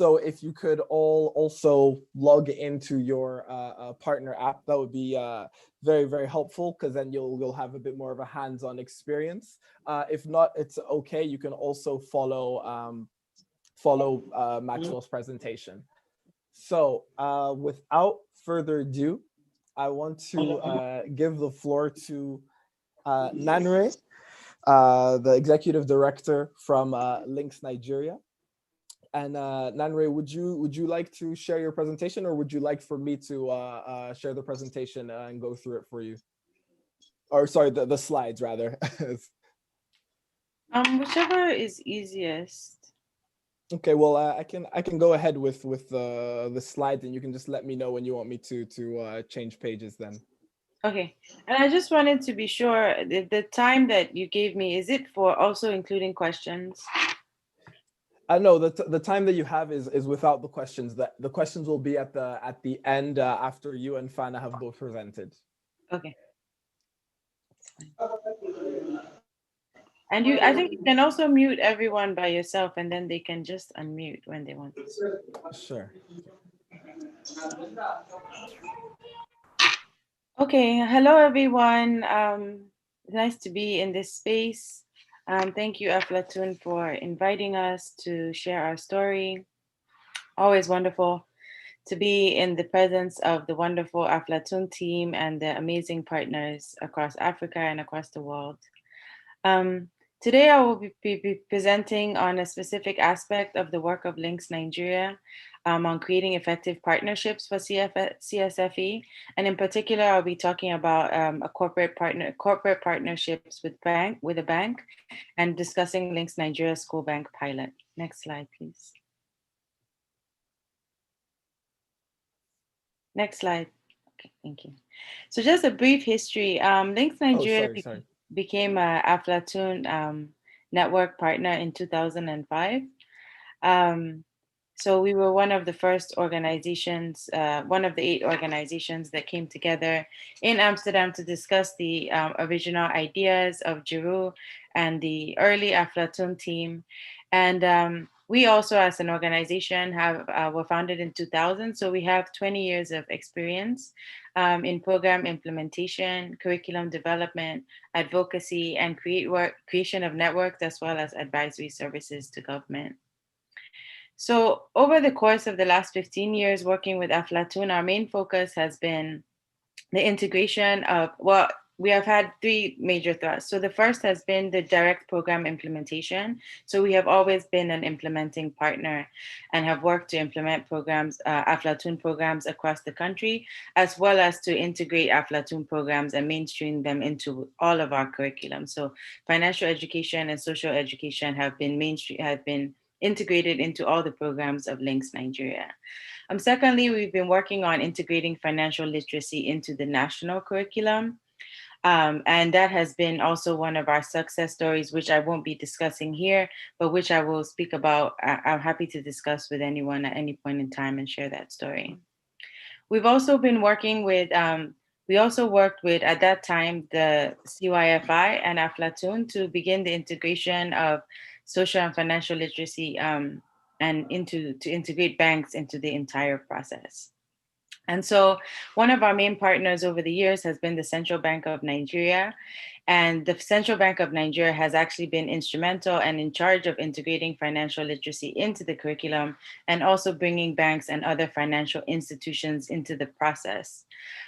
So if you could all also log into your partner app, that would be very, very helpful, because then you'll have a bit more of a hands-on experience. If not, it's okay. You can also follow Maxwell's presentation. So without further ado, I want to give the floor to Nanre, the executive director from Lynx Nigeria. And Nanre, would you like to share your presentation, or would you like for me to share the presentation and go through it for you? Or sorry, the slides rather. Whichever is easiest. Okay, well, I can go ahead with the slides, and you can just let me know when you want me to change pages then. Okay, and I just wanted to be sure the time that you gave me, is it for also including questions? No, the time that you have is without the questions. The questions will be at the end after you and Fana have both presented. Okay. And I think you can also mute everyone by yourself, and then they can just unmute when they want to. Sure. Okay, hello everyone. Nice to be in this space. Thank you, Aflatoun, for inviting us to share our story. Always wonderful to be in the presence of the wonderful Aflatoun team and the amazing partners across Africa and across the world. Today, I will be presenting on a specific aspect of the work of Lynx Nigeria on creating effective partnerships for CSFE. And in particular, I'll be talking about corporate partnerships with a bank and discussing Lynx Nigeria School Bank pilot. Next slide, please. Next slide. Okay, thank you. So just a brief history. Lynx Nigeria became an Aflatoun Network partner in 2005. So we were one of the first organizations, one of the 8 organizations that came together in Amsterdam to discuss the original ideas of Giroux and the early Aflatoun team. And we also, as an organization, were founded in 2000. So we have 20 years of experience in program implementation, curriculum development, advocacy, and creation of networks, as well as advisory services to government. So over the course of the last 15 years working with Aflatoun, our main focus has been the integration of, we have had 3 major thrusts. So the first has been the direct program implementation. So we have always been an implementing partner and have worked to implement programs, Aflatoun programs across the country, as well as to integrate Aflatoun programs and mainstream them into all of our curriculum. So financial education and social education have been integrated into all the programs of Lynx Nigeria. Secondly, we've been working on integrating financial literacy into the national curriculum. And that has been also one of our success stories, which I won't be discussing here, but which I will speak about. I'm happy to discuss with anyone at any point in time and share that story. We've also been working with, we also worked with, at that time, the CYFI and Aflatoun to begin the integration of social and financial literacy and to integrate banks into the entire process. And so one of our main partners over the years has been the Central Bank of Nigeria. And the Central Bank of Nigeria has actually been instrumental and in charge of integrating financial literacy into the curriculum and also bringing banks and other financial institutions into the process,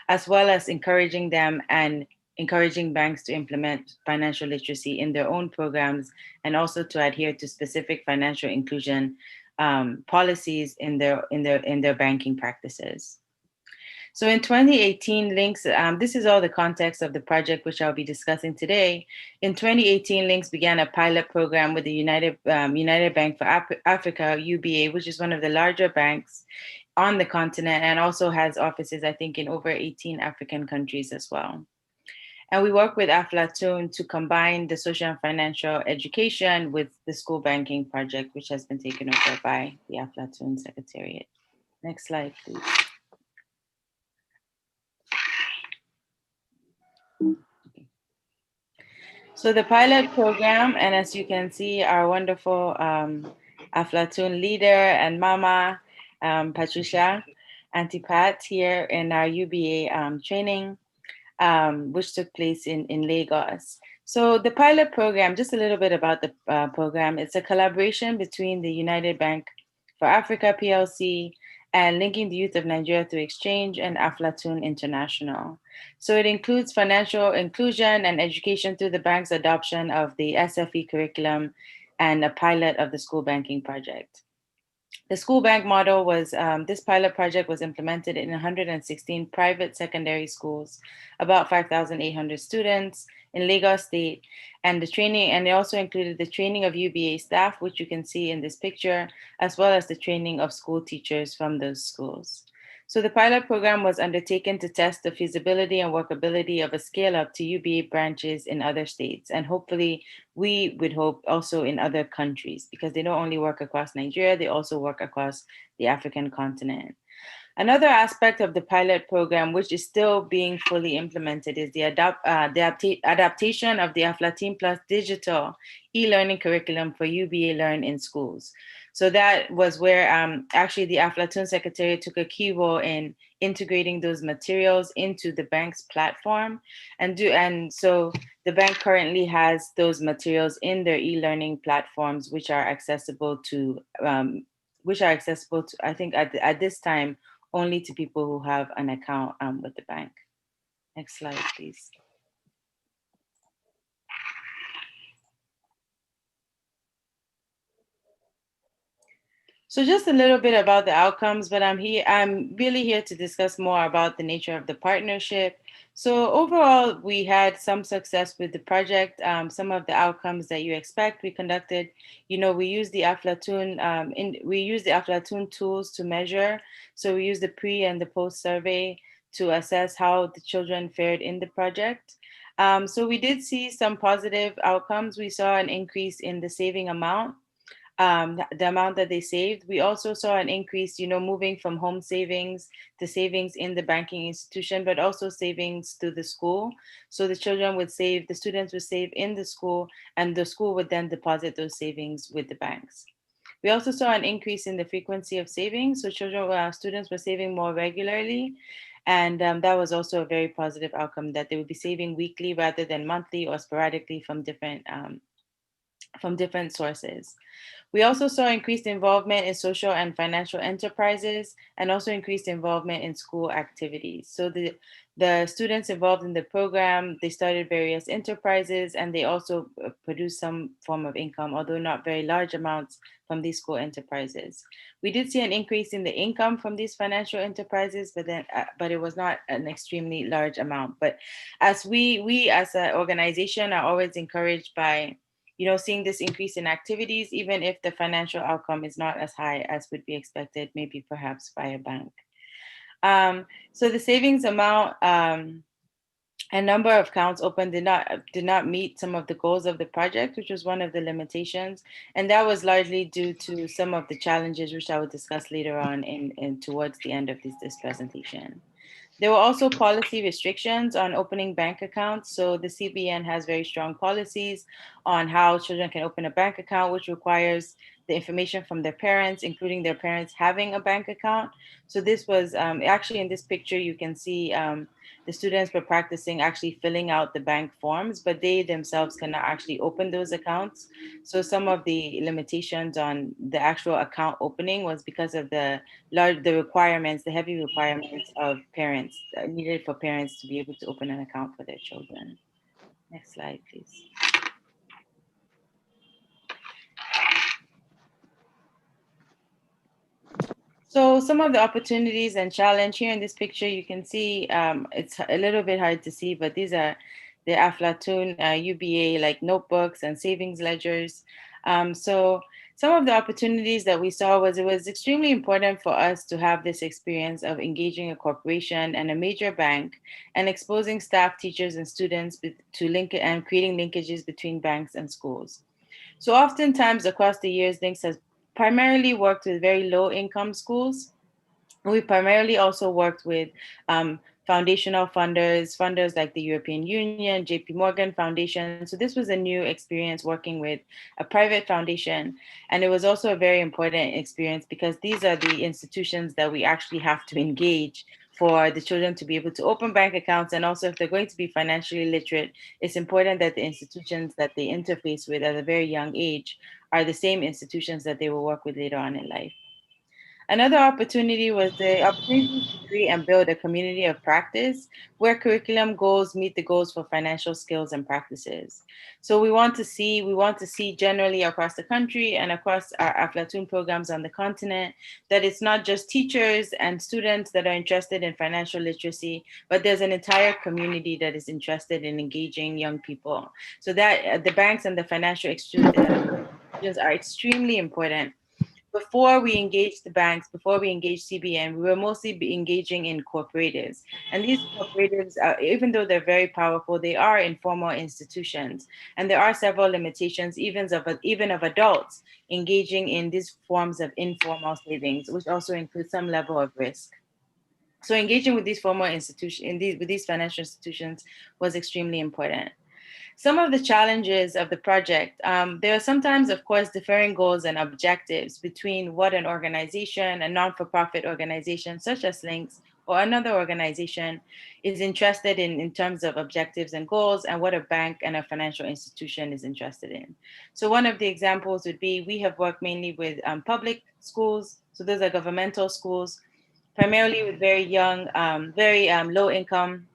as well as encouraging them and encouraging banks to implement financial literacy in their own programs and also to adhere to specific financial inclusion policies in their banking practices. So in 2018, Lynx, this is all the context of the project which I'll be discussing today. In 2018, Lynx began a pilot program with the United Bank for Africa, UBA, which is one of the larger banks on the continent and also has offices, I think, in over 18 African countries as well. And we work with Aflatoun to combine the social and financial education with the school banking project, which has been taken over by the Aflatoun Secretariat. Next slide, please. So the pilot program, and as you can see, our wonderful Aflatoun leader, and Mama, Patricia, Auntie Pat here in our UBA training, which took place in Lagos. So the pilot program, just a little bit about the program. It's a collaboration between the United Bank for Africa PLC and Linking the Youth of Nigeria Through Exchange and Aflatoun International. So it includes financial inclusion and education through the bank's adoption of the SFE curriculum and a pilot of the school banking project. The school bank model was, this pilot project was implemented in 116 private secondary schools, about 5,800 students in Lagos State, and the training, and it also included the training of UBA staff, which you can see in this picture, as well as the training of school teachers from those schools. So the pilot program was undertaken to test the feasibility and workability of a scale up to UBA branches in other states, and hopefully we would hope also in other countries, because they don't only work across Nigeria, they also work across the African continent. Another aspect of the pilot program, which is still being fully implemented, is the adaptation of the Aflatoun Plus digital e-learning curriculum for UBA Learn in schools. So that was where actually the Aflatoun Secretariat took a key role in integrating those materials into the bank's platform. And so the bank currently has those materials in their e-learning platforms, which are accessible to, I think at this time, only to people who have an account with the bank. Next slide, please. So just a little bit about the outcomes, but I'm really here to discuss more about the nature of the partnership. So overall, we had some success with the project. Some of the outcomes that you expect, we conducted, we used the Aflatoun, we used the Aflatoun tools to measure. So we used the pre and the post survey to assess how the children fared in the project. So we did see some positive outcomes. We saw an increase in the saving amount. The amount that they saved. We also saw an increase, moving from home savings to savings in the banking institution, but also savings to the school. So the children would save, the students would save in the school, and the school would then deposit those savings with the banks. We also saw an increase in the frequency of savings. So students were saving more regularly. And that was also a very positive outcome, that they would be saving weekly rather than monthly or sporadically from different sources. We also saw increased involvement in social and financial enterprises, and also increased involvement in school activities. So the students involved in the program, they started various enterprises, and they also produced some form of income, although not very large amounts, from these school enterprises. We did see an increase in the income from these financial enterprises, but it was not an extremely large amount. But as we as an organization are always encouraged by seeing this increase in activities, even if the financial outcome is not as high as would be expected, maybe perhaps by a bank. So the savings amount and number of accounts opened did not meet some of the goals of the project, which was one of the limitations. And that was largely due to some of the challenges, which I will discuss later on in towards the end of this presentation. There were also policy restrictions on opening bank accounts. So the CBN has very strong policies on how children can open a bank account, which requires the information from their parents, including their parents having a bank account. So this was actually in this picture, you can see the students were practicing actually filling out the bank forms, but they themselves cannot actually open those accounts. So some of the limitations on the actual account opening was because of the requirements, the heavy requirements of parents needed for parents to be able to open an account for their children. Next slide, please. So some of the opportunities and challenge here in this picture, you can see it's a little bit hard to see, but these are the Aflatoun UBA like notebooks and savings ledgers. So some of the opportunities that we saw was it was extremely important for us to have this experience of engaging a corporation and a major bank and exposing staff, teachers, and students to link and creating linkages between banks and schools. So oftentimes across the years, Lynx has primarily worked with very low income schools. We primarily also worked with foundational funders like the European Union, JP Morgan Foundation. So this was a new experience working with a private foundation. And it was also a very important experience because these are the institutions that we actually have to engage for the children to be able to open bank accounts. And also if they're going to be financially literate, it's important that the institutions that they interface with at a very young age are the same institutions that they will work with later on in life. Another opportunity was the opportunity to create and build a community of practice where curriculum goals meet the goals for financial skills and practices. So we want to see generally across the country and across our Aflatoun programs on the continent that it's not just teachers and students that are interested in financial literacy, but there's an entire community that is interested in engaging young people. So that the banks and the financial institutions are extremely important. Before we engaged the banks, before we engaged CBN, we were mostly engaging in cooperatives. And these cooperatives, even though they're very powerful, they are informal institutions. And there are several limitations, even of adults engaging in these forms of informal savings, which also includes some level of risk. So engaging with these formal institutions, with these financial institutions was extremely important. Some of the challenges of the project, there are sometimes, of course, differing goals and objectives between what an organization, a non-for-profit organization such as Lynx, or another organization is interested in terms of objectives and goals, and what a bank and a financial institution is interested in. So one of the examples would be, we have worked mainly with public schools, so those are governmental schools, primarily with very young, very low income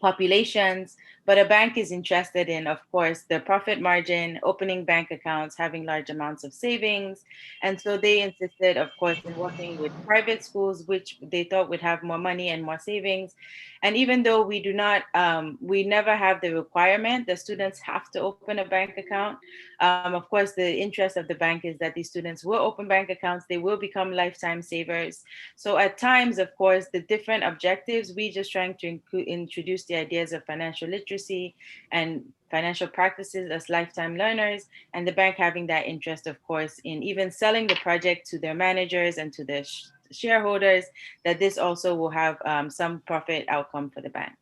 populations, but a bank is interested in, of course, the profit margin, opening bank accounts, having large amounts of savings. And so they insisted, of course, in working with private schools, which they thought would have more money and more savings. And even though we never have the requirement that students have to open a bank account. Of course, the interest of the bank is that these students will open bank accounts, they will become lifetime savers. So at times, of course, the different objectives, we just trying to introduce the ideas of financial literacy and financial practices as lifetime learners, and the bank having that interest, of course, in even selling the project to their managers and to their shareholders, that this also will have some profit outcome for the bank.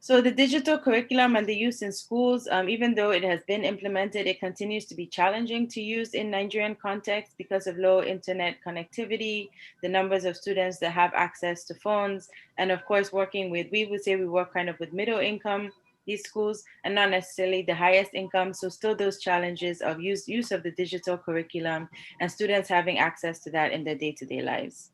So the digital curriculum and the use in schools, even though it has been implemented, it continues to be challenging to use in Nigerian context because of low internet connectivity, the numbers of students that have access to phones, and of course, we would say we work kind of with middle income, these schools, and not necessarily the highest income. So still those challenges of use of the digital curriculum and students having access to that in their day-to-day lives.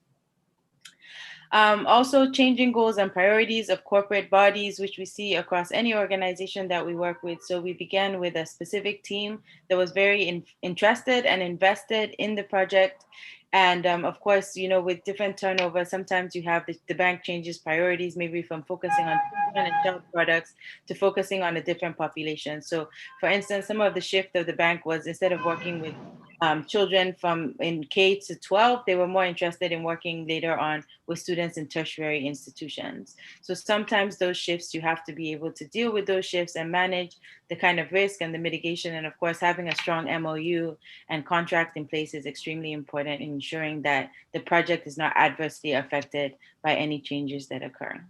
Also changing goals and priorities of corporate bodies, which we see across any organization that we work with. So we began with a specific team that was very interested and invested in the project. And of course, with different turnover, sometimes you have the bank changes priorities, maybe from focusing on children and child products to focusing on a different population. So for instance, some of the shift of the bank was, instead of working with children from in K to 12, they were more interested in working later on with students in tertiary institutions. So sometimes those shifts, you have to be able to deal with those shifts and manage the kind of risk and the mitigation. And of course, having a strong MOU and contract in place is extremely important in ensuring that the project is not adversely affected by any changes that occur.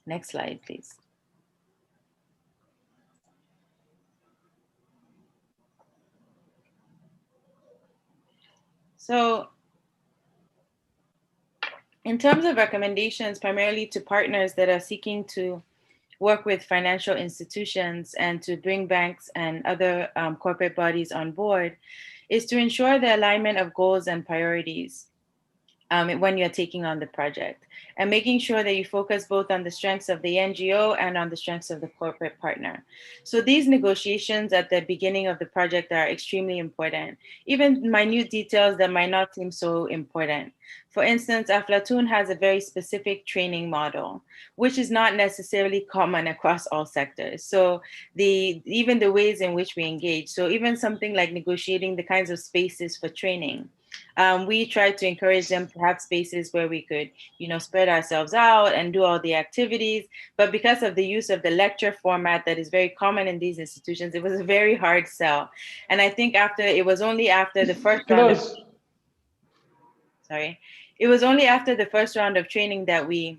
Next slide, please. So in terms of recommendations, primarily to partners that are seeking to work with financial institutions and to bring banks and other corporate bodies on board, is to ensure the alignment of goals and priorities when you're taking on the project, and making sure that you focus both on the strengths of the NGO and on the strengths of the corporate partner. So these negotiations at the beginning of the project are extremely important, even minute details that might not seem so important. For instance, Aflatoun has a very specific training model, which is not necessarily common across all sectors. So even the ways in which we engage, so even something like negotiating the kinds of spaces for training, we tried to encourage them to have spaces where we could, spread ourselves out and do all the activities. But because of the use of the lecture format that is very common in these institutions, it was a very hard sell. And I think it was only after the first round of training that we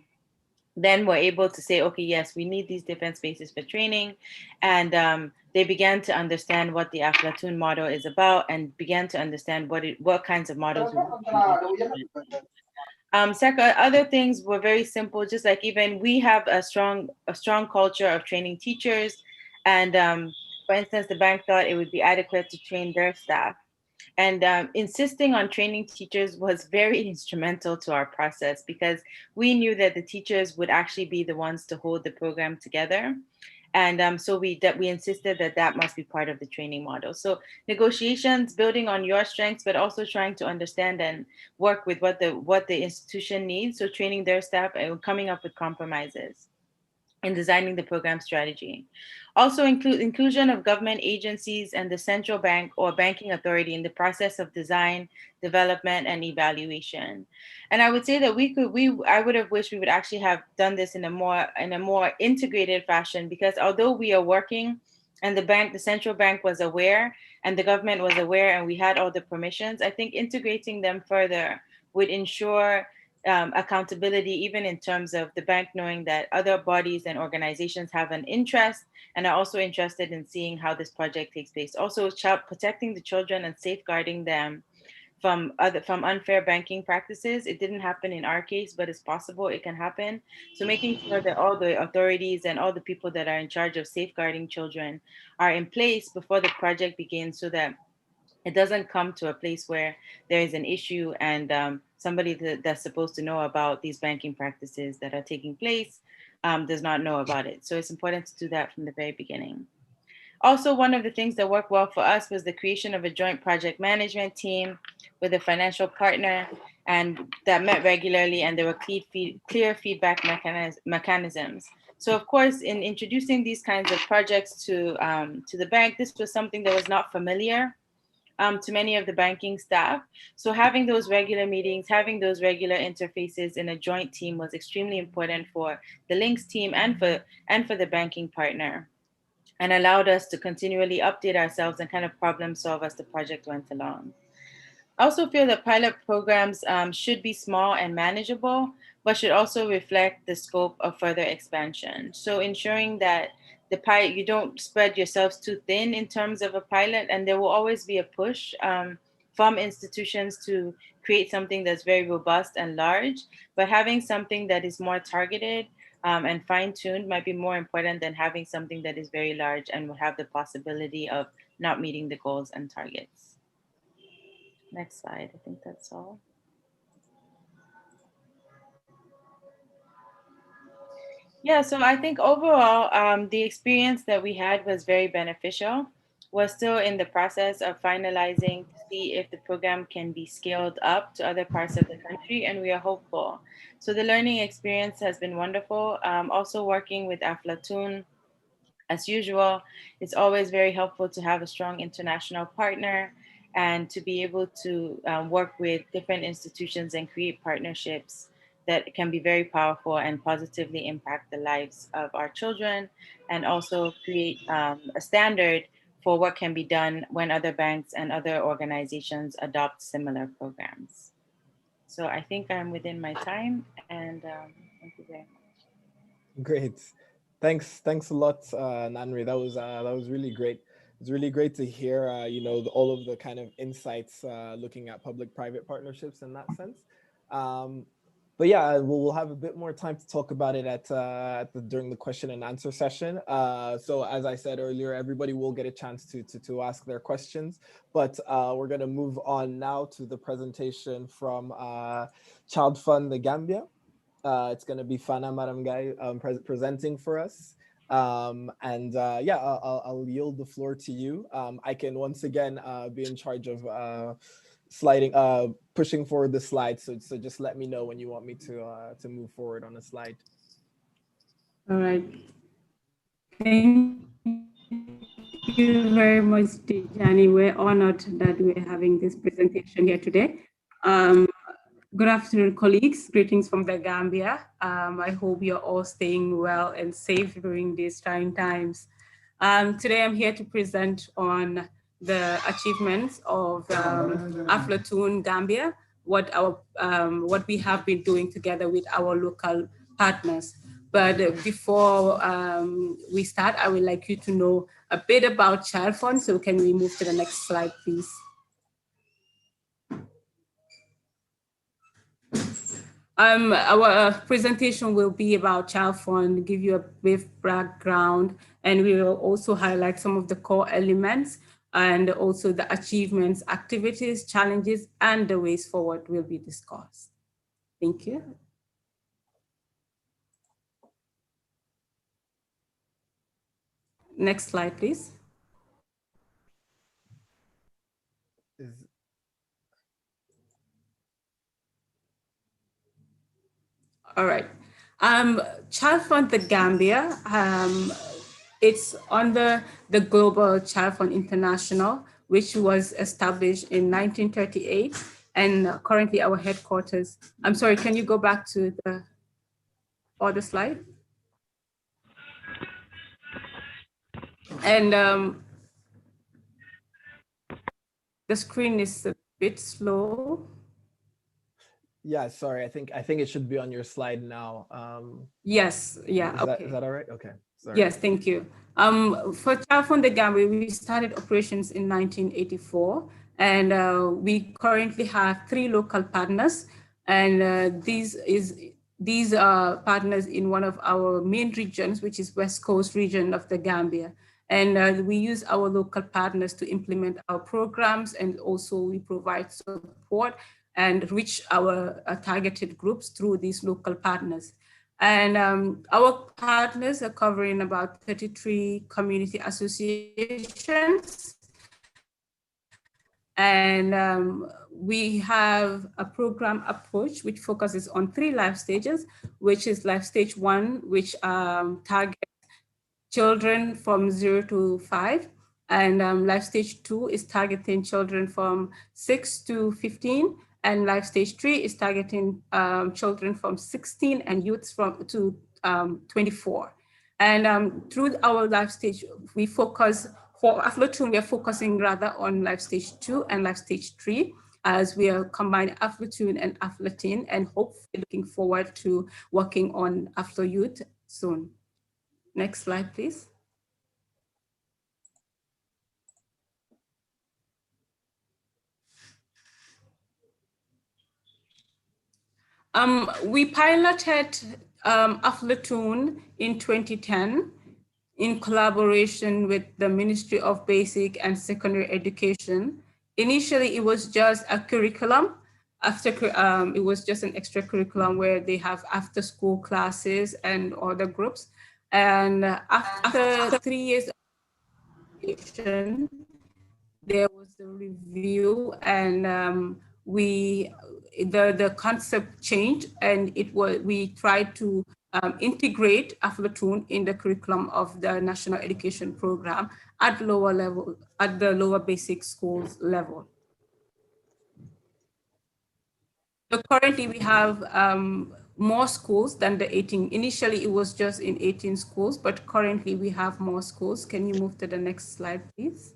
then were able to say, okay, yes, we need these different spaces for training. And they began to understand what the Aflatoun model is about and began to understand what kinds of models we second, other things were very simple, just like even we have a strong culture of training teachers. And for instance, the bank thought it would be adequate to train their staff. And insisting on training teachers was very instrumental to our process, because we knew that the teachers would actually be the ones to hold the program together. And so we insisted that that must be part of the training model. So negotiations, building on your strengths, but also trying to understand and work with what the institution needs. So training their staff and coming up with compromises in designing the program strategy. Also inclusion of government agencies and the central bank or banking authority in the process of design, development, and evaluation. And I would say that I would have wished we would actually have done this in a more integrated fashion, because although we are working and the central bank was aware and the government was aware and we had all the permissions, I think integrating them further would ensure accountability, even in terms of the bank knowing that other bodies and organizations have an interest and are also interested in seeing how this project takes place. Also, protecting the children and safeguarding them from unfair banking practices. It didn't happen in our case, but it's possible it can happen. So making sure that all the authorities and all the people that are in charge of safeguarding children are in place before the project begins, so that it doesn't come to a place where there is an issue and somebody that's supposed to know about these banking practices that are taking place does not know about it. So it's important to do that from the very beginning. Also, one of the things that worked well for us was the creation of a joint project management team with a financial partner, and that met regularly, and there were clear feedback mechanisms. So, of course, in introducing these kinds of projects to the bank, this was something that was not familiar to many of the banking staff. So having those regular meetings, having those regular interfaces in a joint team was extremely important for the Lynx team and for the banking partner, and allowed us to continually update ourselves and kind of problem solve as the project went along. I also feel that pilot programs should be small and manageable, but should also reflect the scope of further expansion. So ensuring that the pilot, you don't spread yourselves too thin in terms of a pilot, and there will always be a push from institutions to create something that's very robust and large, but having something that is more targeted and fine-tuned might be more important than having something that is very large and will have the possibility of not meeting the goals and targets. Next slide. I think that's all. Yeah, so I think overall, the experience that we had was very beneficial. We're still in the process of finalizing to see if the program can be scaled up to other parts of the country, and we are hopeful. So the learning experience has been wonderful. Also working with Aflatoun, as usual, it's always very helpful to have a strong international partner and to be able to work with different institutions and create partnerships that can be very powerful and positively impact the lives of our children, and also create a standard for what can be done when other banks and other organizations adopt similar programs. So I think I'm within my time, and thank you very much. Great. Thanks a lot, Nanre. That was really great. It's really great to hear, all of the kind of insights looking at public-private partnerships in that sense. But yeah, we'll have a bit more time to talk about it during the question and answer session. So as I said earlier, everybody will get a chance to ask their questions. But we're going to move on now to the presentation from Childfund, the Gambia. It's going to be Fana Maram Gaye presenting for us. Yeah, I'll yield the floor to you. I can once again be in charge of pushing forward the slide. So just let me know when you want me to move forward on a slide. All right. Thank you very much, Tidjane. We're honored that we're having this presentation here today. Good afternoon, colleagues. Greetings from the Gambia. I hope you're all staying well and safe during these trying times. Today, I'm here to present on the achievements of Aflatoun Gambia, what we have been doing together with our local partners. But before we start, I would like you to know a bit about Childfund. So can we move to the next slide, please? Our presentation will be about Childfund, give you a brief background, and we will also highlight some of the core elements and also the achievements, activities, challenges, and the ways forward will be discussed. Thank you. Next slide, please. All right. Childfund the Gambia, it's under the Global Childfund International, which was established in 1938. And currently our headquarters, I'm sorry, can you go back to the other slide? And the screen is a bit slow. Yeah, sorry. I think it should be on your slide now. Yes. Yeah. Okay. Is that all right? Okay. Sorry. Yes. Thank you. For Childfund the Gambia, we started operations in 1984, and we currently have 3 local partners, and these are partners in one of our main regions, which is West Coast region of the Gambia. And we use our local partners to implement our programs, and also we provide support and reach our targeted groups through these local partners. And our partners are covering about 33 community associations. And we have a program approach which focuses on 3 life stages, which is life stage 1, which targets children from 0 to 5. And life stage 2 is targeting children from 6 to 15. And life stage 3 is targeting children from 16 and youths from 24. And through our life stage, we focus, for Aflatoun, we are focusing rather on life stage 2 and life stage 3, as we are combining Aflatoun and Aflatin, and hopefully looking forward to working on Aflo Youth soon. Next slide, please. We piloted Aflatoun in 2010 in collaboration with the Ministry of Basic and Secondary Education. Initially, it was just a curriculum. It was just an extra curriculum where they have after school classes and other groups. And after 3 years of education, there was a review, and the concept changed, and we tried to integrate Aflatoun in the curriculum of the National Education Program at lower level, at the lower basic schools level. So currently we have more schools than the 18. Initially it was just in 18 schools, but currently we have more schools. Can you move to the next slide, please?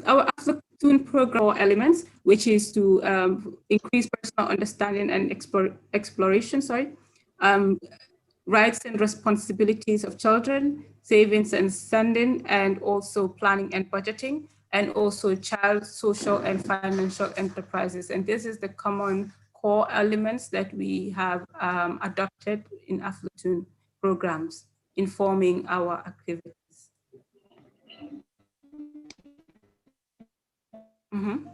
Our Aflatoun program elements, which is to increase personal understanding and exploration, rights and responsibilities of children, savings and spending, and also planning and budgeting, and also child social and financial enterprises. And this is the common core elements that we have adopted in Aflatoun programs, informing our activities. Mm-hmm.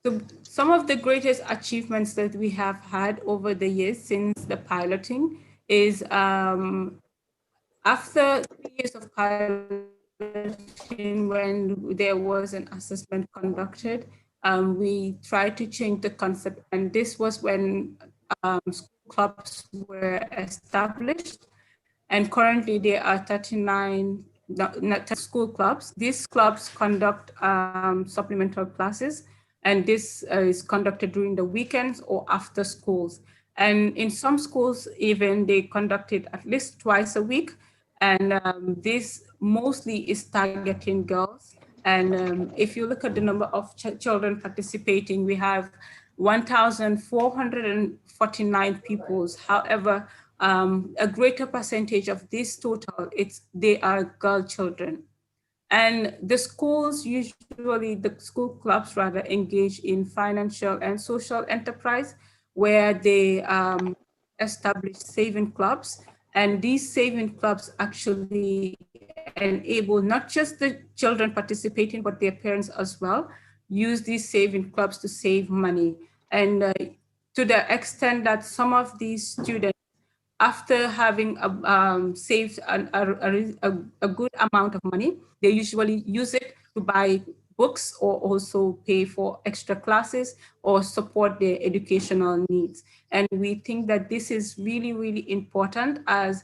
So some of the greatest achievements that we have had over the years since the piloting is after 3 years of piloting, when there was an assessment conducted, we tried to change the concept, and this was when school clubs were established. And currently there are 39 school clubs. These clubs conduct supplemental classes, and this is conducted during the weekends or after schools. And in some schools, even they conduct it at least twice a week. And this mostly is targeting girls. And if you look at the number of children participating, we have 1,449 pupils. However, a greater percentage of this total, they are girl children. And the schools usually, the school clubs rather, engage in financial and social enterprise where they establish saving clubs. And these saving clubs actually enable not just the children participating, but their parents as well, use these saving clubs to save money. And to the extent that some of these students, after having saved a good amount of money, they usually use it to buy books or also pay for extra classes or support their educational needs. And we think that this is really, really important as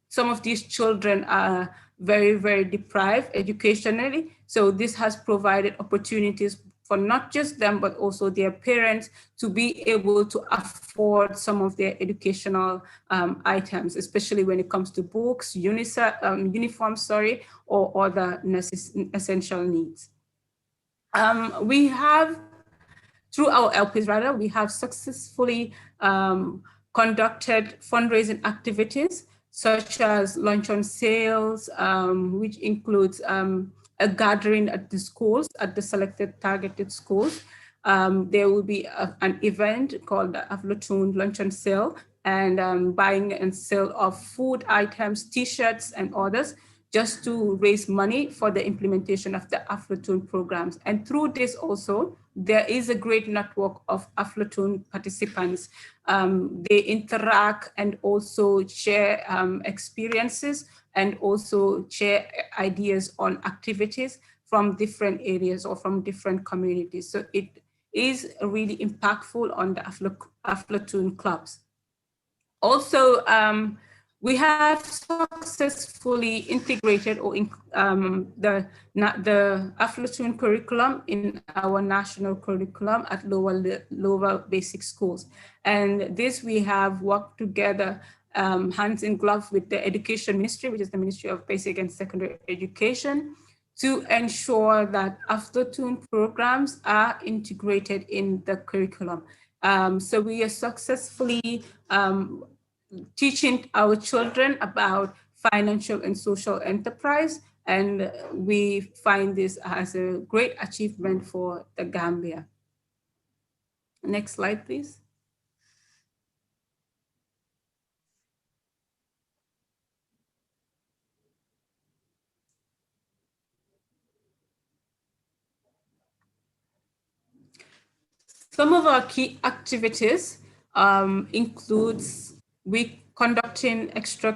some of these children are very, very deprived educationally. So this has provided opportunities for not just them, but also their parents to be able to afford some of their educational items, especially when it comes to books, uniforms, or other essential needs. We have, through our LPs rather, we have successfully conducted fundraising activities such as luncheon sales, which includes a gathering at the schools, at the selected targeted schools. There will be an event called the Aflatoun Luncheon Sale, and buying and sale of food items, t-shirts and others, just to raise money for the implementation of the Aflatoun programs. And through this also, there is a great network of Aflatoun participants. They interact and also share experiences and also share ideas on activities from different areas or from different communities. So it is really impactful on the Aflatoun clubs. Also, we have successfully integrated the Aflatoun curriculum in our national curriculum at lower basic schools. And this we have worked together hands in glove with the Education Ministry, which is the Ministry of Basic and Secondary Education, to ensure that Aflatoun programs are integrated in the curriculum. So we are successfully teaching our children about financial and social enterprise, and we find this as a great achievement for the Gambia. Next slide, please. Some of our key activities includes we conducting extra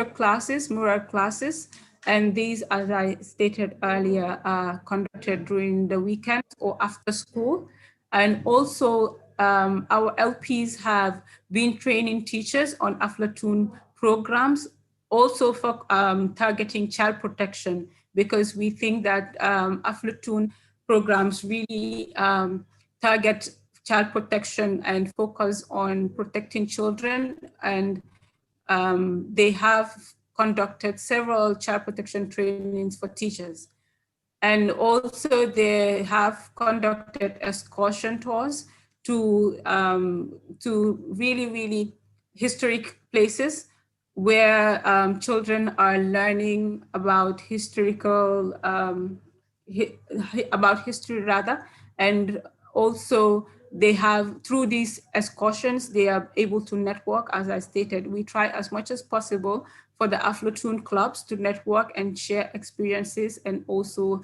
classes, mural classes, and these, as I stated earlier, are conducted during the weekend or after school. And also our LPs have been training teachers on Aflatoun programs, also for targeting child protection, because we think that Aflatoun programs really target child protection and focus on protecting children. And they have conducted several child protection trainings for teachers. And also they have conducted excursion tours to really, really historic places where children are learning about about history rather. And also they have, through these excursions, they are able to network. As I stated, we try as much as possible for the Aflatoun clubs to network and share experiences and also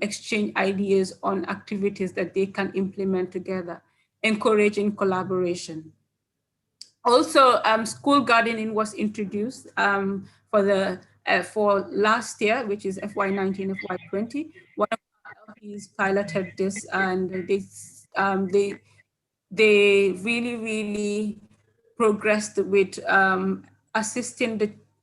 exchange ideas on activities that they can implement together, encouraging collaboration. Also, school gardening was introduced for last year, which is FY19, FY20. One of our LPs piloted this, and they really, really progressed with assisting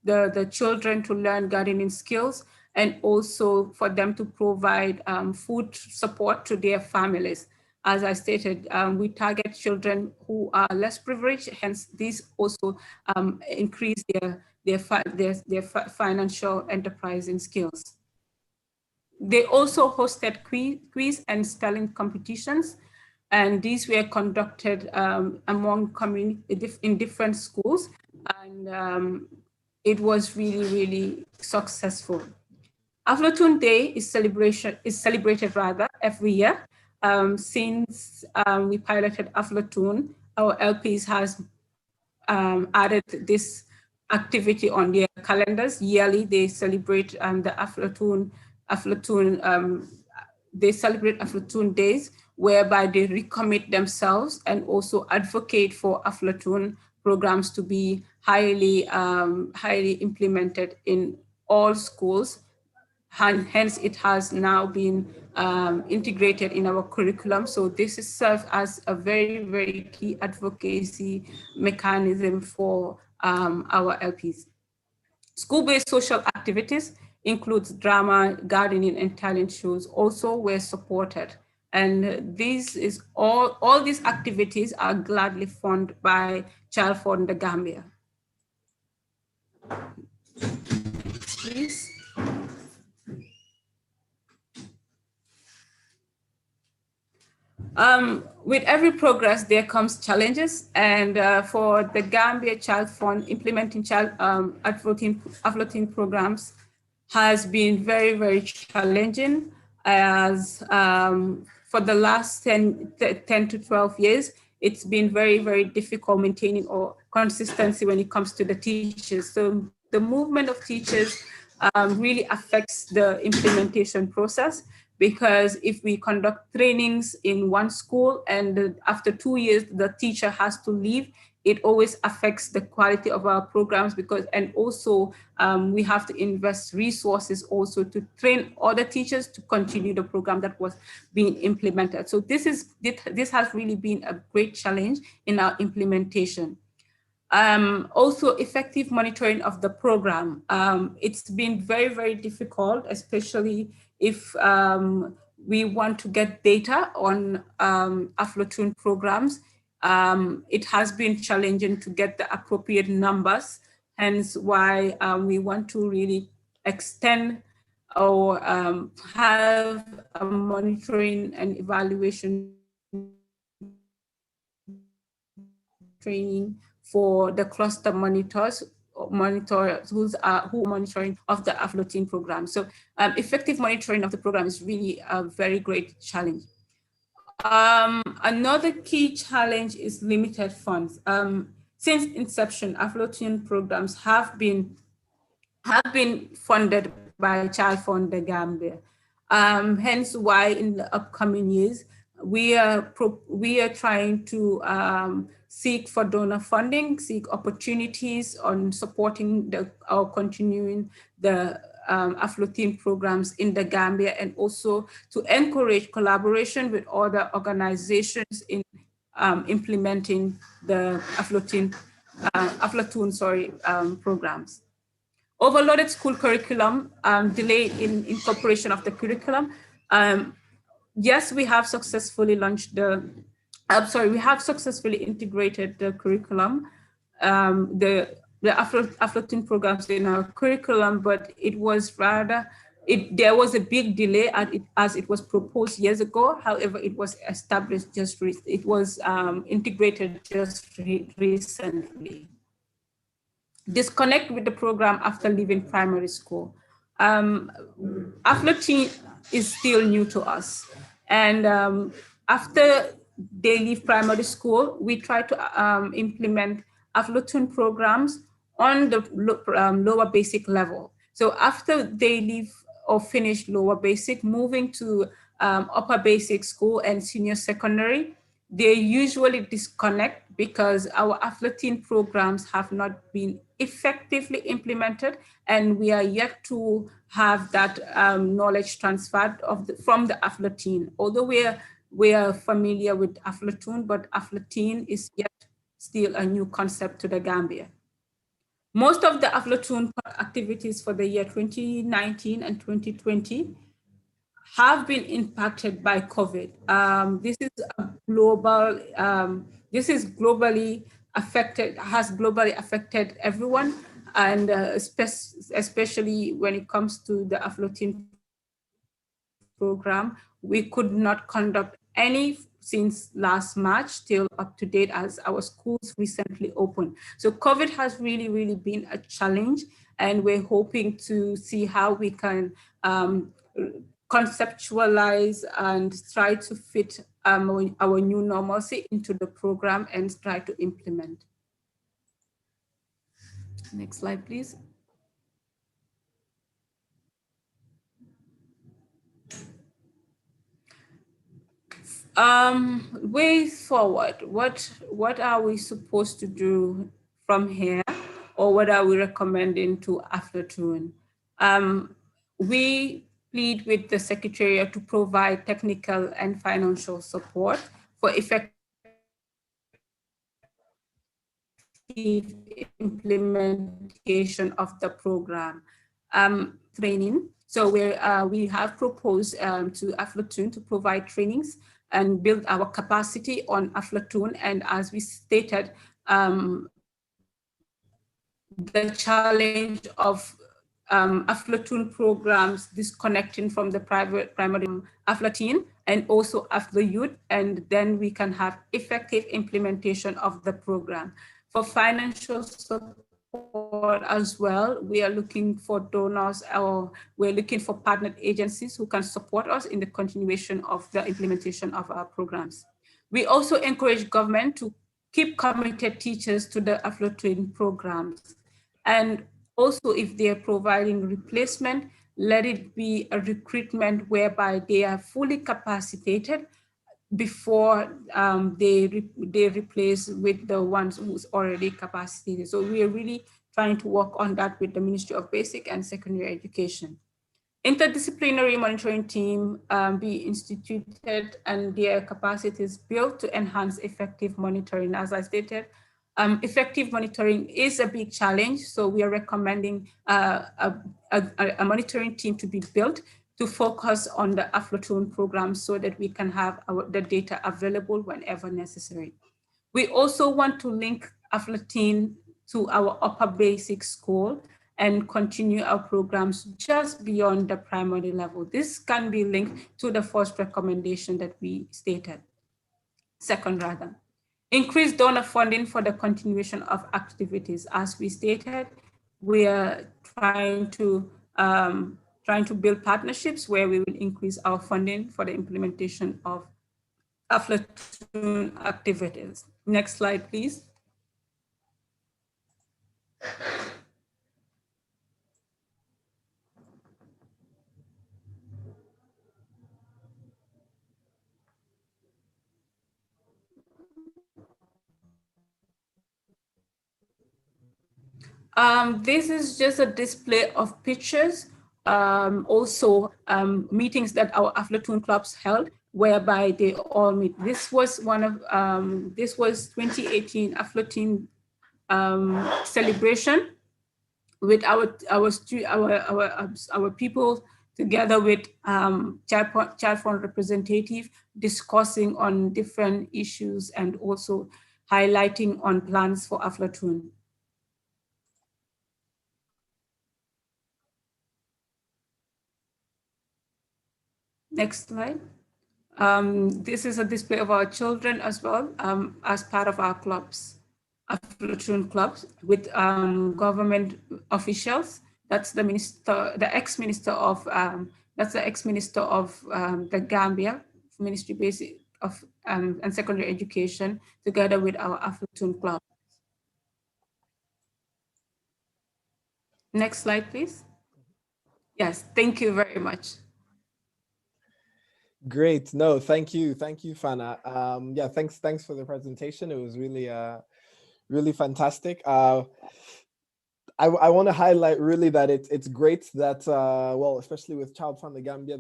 the children to learn gardening skills, and also for them to provide food support to their families. as I stated, we target children who are less privileged, hence these also increase their financial enterprising skills. They also hosted quiz and spelling competitions, and these were conducted among in different schools, and it was really, really successful. Aflatoun Day is celebrated every year. Since we piloted Aflatoun, our LPs has added this activity on their calendars. Yearly, they celebrate the they celebrate Aflatoun Days, whereby they recommit themselves and also advocate for Aflatoun programs to be highly implemented in all schools. And hence it has now been integrated in our curriculum. So this is served as a very, very key advocacy mechanism for our LPs. School-based social activities includes drama, gardening, and talent shows also were supported. And this is all these activities are gladly funded by Childfund the Gambia. Please. With every progress, there comes challenges, and for the Gambia Childfund, implementing Aflatoun programs has been very, very challenging, as for the last 10 to 12 years, it's been very, very difficult maintaining or consistency when it comes to the teachers. So the movement of teachers really affects the implementation process, because if we conduct trainings in one school and after 2 years the teacher has to leave, it always affects the quality of our programs, and also we have to invest resources also to train other teachers to continue the program that was being implemented. So this has really been a great challenge in our implementation. Also, effective monitoring of the program. It's been very, very difficult, especially if we want to get data on Aflatoun programs. It has been challenging to get the appropriate numbers, hence why we want to really extend or have a monitoring and evaluation training for the cluster monitors who are monitoring of the Aflatoun program. So effective monitoring of the program is really a very great challenge. Another key challenge is limited funds. Since inception, Aflatoun programs have been funded by Childfund the Gambia. Hence why in the upcoming years, we are trying to seek for donor funding, seek opportunities on supporting or continuing the Aflatoun programs in the Gambia, and also to encourage collaboration with other organizations in implementing the Aflatoun programs. Overloaded school curriculum, delay in incorporation of the curriculum. Yes, we have successfully launched we have successfully integrated the curriculum, the Aflatoun programs in our curriculum, but it was rather, there was a big delay as it was proposed years ago. However, it was established it was integrated just recently. Disconnect with the program after leaving primary school. Aflatoun is still new to us. And after they leave primary school, we try to implement Aflatoun programs on the lower basic level. So after they leave or finish lower basic, moving to upper basic school and senior secondary, they usually disconnect because our Aflatoun programs have not been effectively implemented, and we are yet to have that knowledge transferred from the Aflatoun. Although we are familiar with Aflatoun, but Aflatoun is yet still a new concept to the Gambia. Most of the Aflatoun activities for the year 2019 and 2020 have been impacted by COVID. This is a global, this is globally affected, has globally affected everyone, and especially when it comes to the Aflatoun program, we could not conduct any since last March till up to date as our schools recently opened. So COVID has really, really been a challenge, and we're hoping to see how we can conceptualize and try to fit our new normalcy into the program and try to implement. Next slide, please. Way forward, what are we supposed to do from here, or what are we recommending to Aflatoun? We plead with the Secretariat to provide technical and financial support for effective implementation of the program. Training. So we have proposed to Aflatoun to provide trainings and build our capacity on Aflatoun. And as we stated, the challenge of Aflatoun programs disconnecting from the primary Aflatoun and also Afla Youth, and then we can have effective implementation of the program. For financial support as well, we are looking for donors, or we're looking for partnered agencies who can support us in the continuation of the implementation of our programs. We also encourage government to keep committed teachers to the Aflatoun programs. And also, if they are providing replacement, let it be a recruitment whereby they are fully capacitated before they replace with the ones who's already capacitated. So we are really trying to work on that with the Ministry of Basic and Secondary Education. Interdisciplinary monitoring team be instituted and their capacities built to enhance effective monitoring. As I stated, effective monitoring is a big challenge. So we are recommending a monitoring team to be built to focus on the Aflatoun program so that we can have the data available whenever necessary. We also want to link Aflatoun to our upper basic school and continue our programs just beyond the primary level. This can be linked to the first recommendation that we stated. Second, rather. Increase donor funding for the continuation of activities. As we stated, we are trying to build partnerships where we will increase our funding for the implementation of Aflatoun activities. Next slide, please. This is just a display of pictures, also meetings that our Aflatoun clubs held, whereby they all meet. This was one of, this was 2018 Aflatoun celebration with our people together with Childfund representative discussing on different issues and also highlighting on plans for Aflatoun. Next slide. This is a display of our children as well, as part of our clubs, Aflatoun clubs, with government officials. That's the minister, the ex-minister of, that's the ex-minister of the Gambia, Ministry Basic of and Secondary Education, together with our Aflatoun club. Next slide, please. Yes, thank you very much. Great. No, thank you, Fana. Yeah, thanks for the presentation. It was really really fantastic. I want to highlight really that it's great that well, especially with Childfund the Gambia,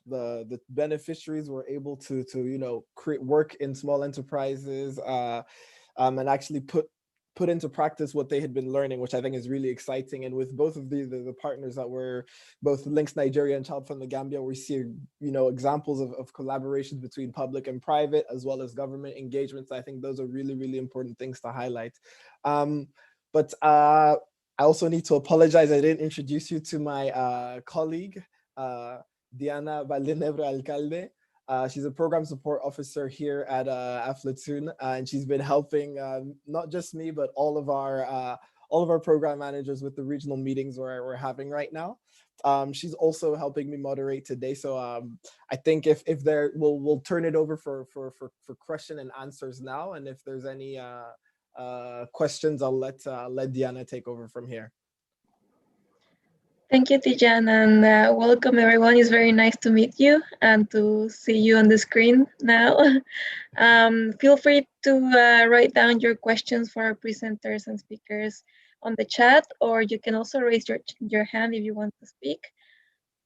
the beneficiaries were able to you know work in small enterprises and actually put put into practice what they had been learning, which I think is really exciting. And with both of the partners that were both Lynx Nigeria and Childfund the Gambia, we see, examples of collaborations between public and private, as well as government engagements. I think those are really, really important things to highlight. But I also need to apologize. I didn't introduce you to my colleague, Diana Valdenebre Alcalde. She's a program support officer here at Aflatoun, and she's been helping not just me, but all of our program managers with the regional meetings we're having right now. She's also helping me moderate today. So I think if there, we'll turn it over for question and answers now. And if there's any questions, I'll let Diana take over from here. Thank you, Tidjane, and welcome everyone. It's very nice to meet you and to see you on the screen now. Feel free to write down your questions for our presenters and speakers on the chat, or you can also raise your hand if you want to speak.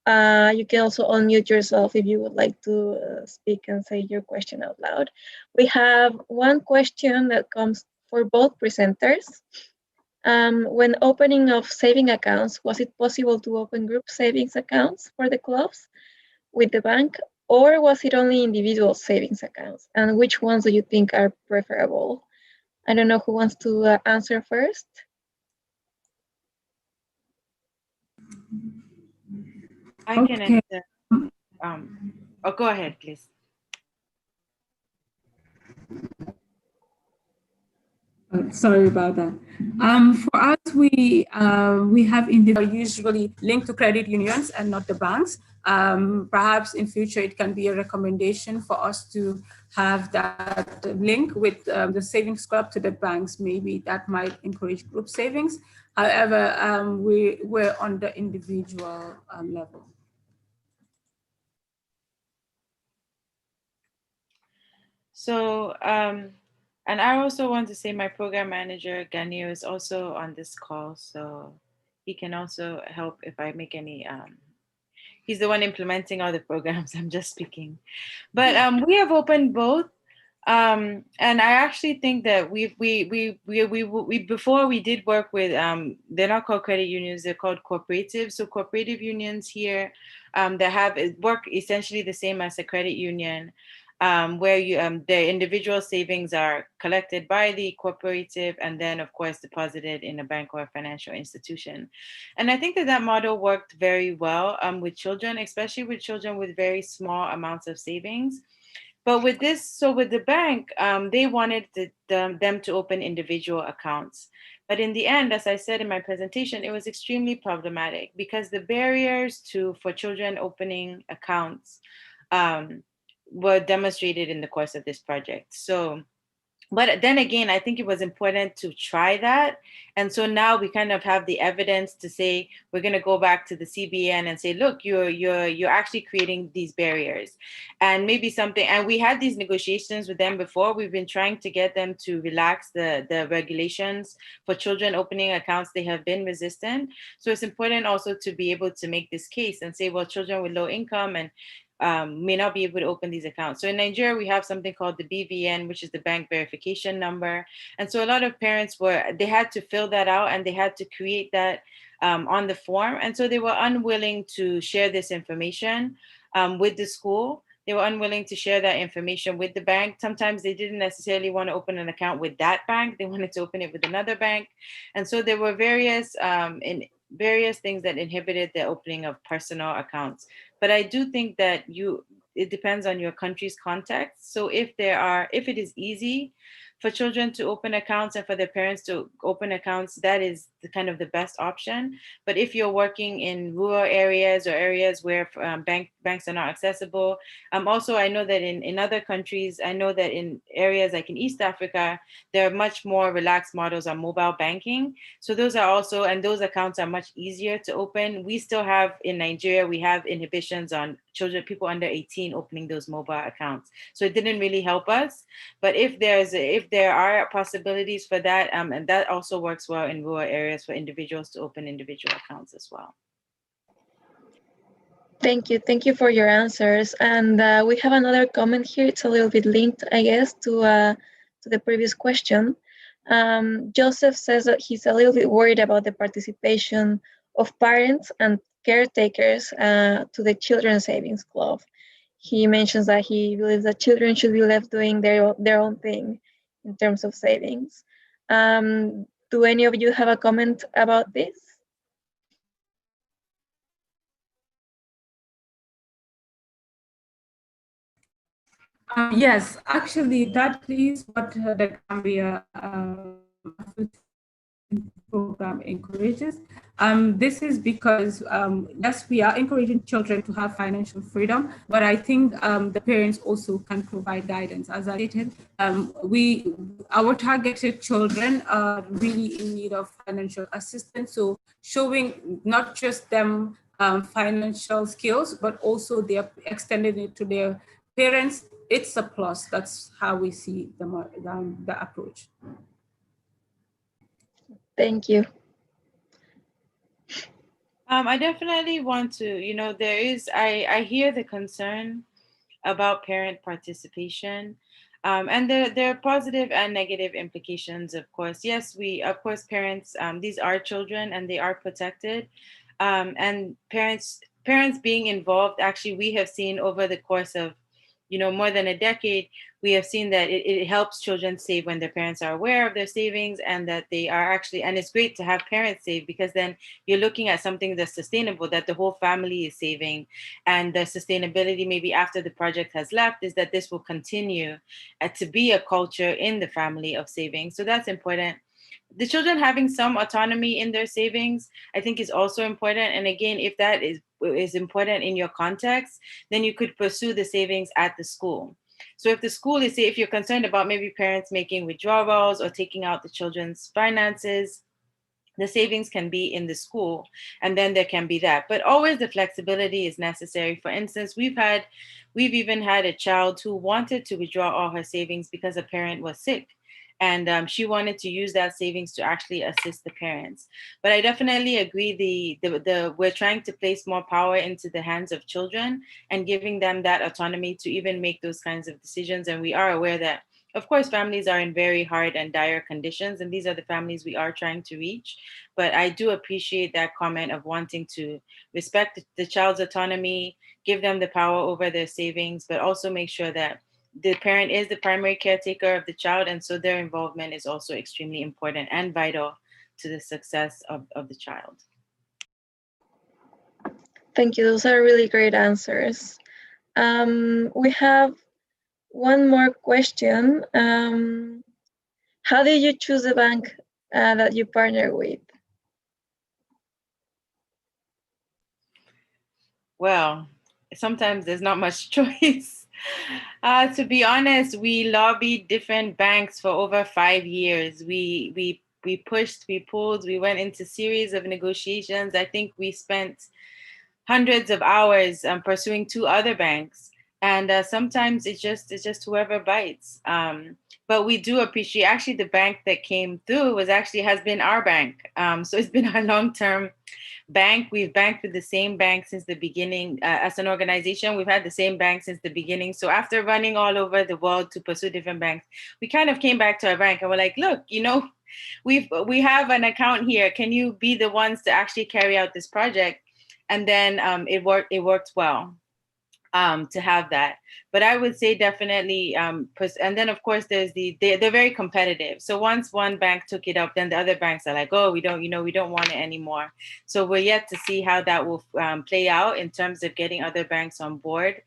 You can also unmute yourself if you would like to speak and say your question out loud. We have one question that comes for both presenters. When opening of saving accounts, was it possible to open group savings accounts for the clubs with the bank, or was it only individual savings accounts? And which ones do you think are preferable? I don't know who wants to answer first. I can answer. Oh, go ahead, please. Sorry about that. For us, we have individuals usually linked to credit unions and not the banks. Perhaps in future it can be a recommendation for us to have that link with the savings club to the banks. Maybe that might encourage group savings. However, we're on the individual level. So, and I also want to say my program manager, Gaye, is also on this call. So he can also help if I make any, he's the one implementing all the programs. I'm just speaking. But we have opened both. And I actually think that we before we did work with, they're not called credit unions, they're called cooperatives. So cooperative unions here that have work essentially the same as a credit union. Where the individual savings are collected by the cooperative and then, of course, deposited in a bank or a financial institution. And I think that model worked very well with children, especially with children with very small amounts of savings. But with this, so with the bank, they wanted them to open individual accounts. But in the end, as I said in my presentation, it was extremely problematic because the barriers for children opening accounts were demonstrated in the course of this project. So, but then again, I think it was important to try that. And so now we kind of have the evidence to say, we're going to go back to the CBN and say, look, you're actually creating these barriers and maybe something. And we had these negotiations with them before. We've been trying to get them to relax the regulations for children opening accounts. They have been resistant. So it's important also to be able to make this case and say, well, children with low income and may not be able to open these accounts. So in Nigeria, we have something called the BVN, which is the bank verification number. And so a lot of parents they had to fill that out and they had to create that on the form. And so they were unwilling to share this information with the school. They were unwilling to share that information with the bank. Sometimes they didn't necessarily want to open an account with that bank. They wanted to open it with another bank. And so there were various things that inhibited the opening of personal accounts. But I do think that it depends on your country's context. So if it is easy for children to open accounts and for their parents to open accounts, that is the kind of the best option. But if you're working in rural areas or areas where banks are not accessible, also I know that in other countries, I know that in areas like in East Africa, there are much more relaxed models on mobile banking. So those are also, and those accounts are much easier to open. We still have, in Nigeria, we have inhibitions on people under 18 opening those mobile accounts. So it didn't really help us. But if there are possibilities for that, and that also works well in rural areas for individuals to open individual accounts as well. Thank you for your answers. And we have another comment here. It's a little bit linked, I guess, to the previous question. Joseph says that he's a little bit worried about the participation of parents and caretakers to the Children's Savings Club. He mentions that he believes that children should be left doing their own thing in terms of savings. Do any of you have a comment about this? Yes, actually, that is what the Gambia program encourages. This is because, yes, we are encouraging children to have financial freedom, but I think the parents also can provide guidance. As I stated, our targeted children are really in need of financial assistance. So showing not just them financial skills, but also they're extending it to their parents, it's a plus. That's how we see the approach. Thank you. I definitely want to, I hear the concern about parent participation. And there are positive and negative implications, of course. Yes, parents, these are children and they are protected. And parents being involved, actually, we have seen over the course of, more than a decade, we have seen that it helps children save when their parents are aware of their savings, and that they are actually, and it's great to have parents save, because then you're looking at something that's sustainable, that the whole family is saving. And the sustainability, maybe after the project has left, is that this will continue to be a culture in the family of saving. So that's important. The children having some autonomy in their savings, I think, is also important. And again, if that is important in your context, then you could pursue the savings at the school. So if the school is, if you're concerned about maybe parents making withdrawals or taking out the children's finances, the savings can be in the school, and then there can be that. But always the flexibility is necessary. For instance, we've even had a child who wanted to withdraw all her savings because a parent was sick. And she wanted to use that savings to actually assist the parents. But I definitely agree, we're trying to place more power into the hands of children and giving them that autonomy to even make those kinds of decisions. And we are aware that, of course, families are in very hard and dire conditions, and these are the families we are trying to reach. But I do appreciate that comment of wanting to respect the child's autonomy, give them the power over their savings, but also make sure that the parent is the primary caretaker of the child, and so their involvement is also extremely important and vital to the success of the child. Thank you. Those are really great answers. We have one more question. How did you choose the bank that you partner with? Well, sometimes there's not much choice. To be honest, we lobbied different banks for over 5 years. We pushed, we pulled, we went into series of negotiations. I think we spent hundreds of hours pursuing 2 other banks. And sometimes it's just whoever bites. But we do appreciate, actually, the bank that came through has been our bank. So it's been our long-term bank. We've banked with the same bank since the beginning. As an organization, we've had the same bank since the beginning. So after running all over the world to pursue different banks, we kind of came back to our bank and we're like, look, we have an account here. Can you be the ones to actually carry out this project? And then it worked well to have that. But I would say definitely, and then of course they're very competitive. So once one bank took it up, then the other banks are like, oh, we don't want it anymore. So we're yet to see how that will play out in terms of getting other banks on board.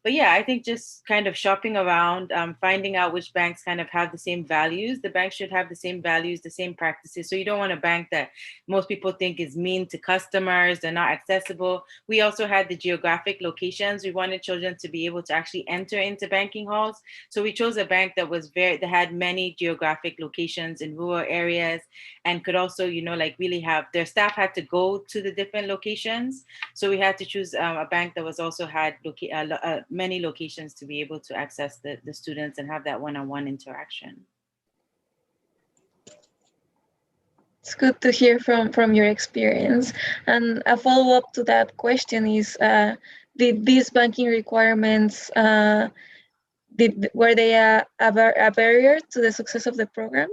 But yeah, I think just kind of shopping around, finding out which banks kind of have the same values. The bank should have the same values, the same practices. So you don't want a bank that most people think is mean to customers, they're not accessible. We also had the geographic locations. We wanted children to be able to actually enter into banking halls. So we chose a bank that had many geographic locations in rural areas, and could also, really have their staff had to go to the different locations. So we had to choose a bank that was also had many locations to be able to access the students and have that one-on-one interaction. It's good to hear from your experience. And a follow-up to that question is, did these banking requirements were they a barrier to the success of the program?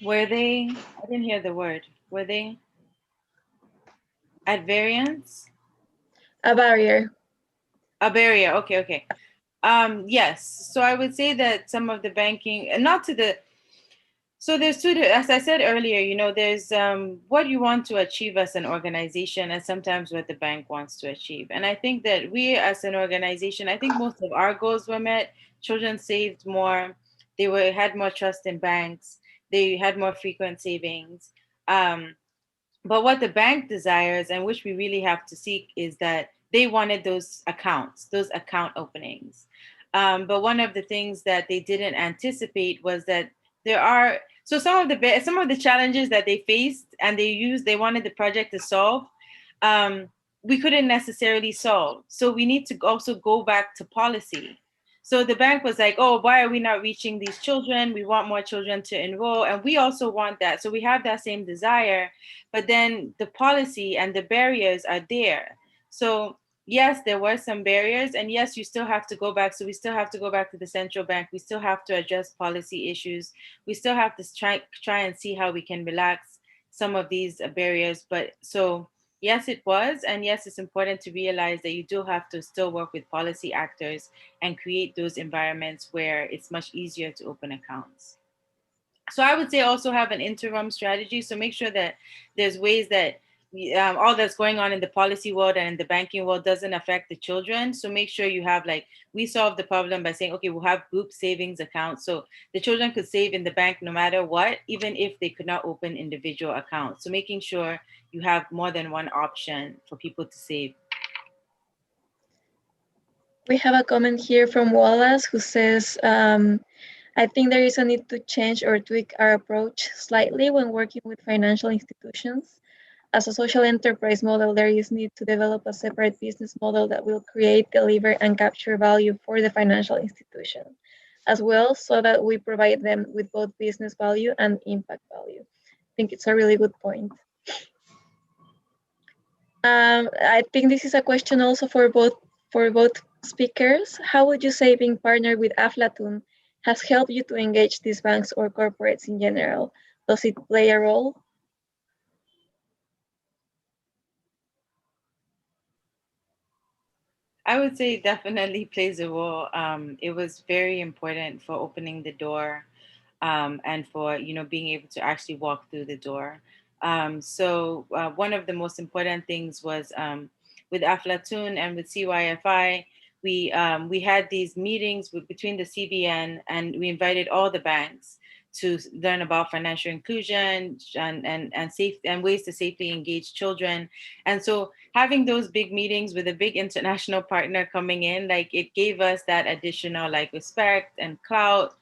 Were they, I didn't hear the word, were they at variance? A barrier. A barrier, okay. Yes, so I would say that some of the banking, and not to the, so there's two, as I said earlier, you know, there's what you want to achieve as an organization and sometimes what the bank wants to achieve. And I think that we as an organization, I think most of our goals were met. Children saved more, had more trust in banks, they had more frequent savings. But what the bank desires and which we really have to seek is that they wanted those accounts, those account openings. But one of the things that they didn't anticipate was that there are some of the challenges that they faced and they wanted the project to solve. We couldn't necessarily solve. So we need to also go back to policy. So the bank was like, oh, why are we not reaching these children? We want more children to enroll. And we also want that. So we have that same desire, but then the policy and the barriers are there. So yes, there were some barriers, and yes, you still have to go back. So we still have to go back to the central bank. We still have to address policy issues. We still have to try and see how we can relax some of these barriers. But so yes, it was. And yes, it's important to realize that you do have to still work with policy actors and create those environments where it's much easier to open accounts. So I would say also have an interim strategy. So make sure that there's ways that all that's going on in the policy world and in the banking world doesn't affect the children. So make sure you have we solve the problem by saying, okay, we'll have group savings accounts. So the children could save in the bank no matter what, even if they could not open individual accounts. So making sure you have more than one option for people to save. We have a comment here from Wallace who says, I think there is a need to change or tweak our approach slightly when working with financial institutions. As a social enterprise model, there is need to develop a separate business model that will create, deliver, and capture value for the financial institution as well, so that we provide them with both business value and impact value. I think it's a really good point. I think this is a question also for both speakers. How would you say being partnered with Aflatoun has helped you to engage these banks or corporates in general? Does it play a role? I would say it definitely plays a role. It was very important for opening the door and for being able to actually walk through the door. So one of the most important things was with Aflatoun and with CYFI, we had these meetings between the CBN, and we invited all the banks to learn about financial inclusion and safe and ways to safely engage children. And so having those big meetings with a big international partner coming in, it gave us that additional respect and clout.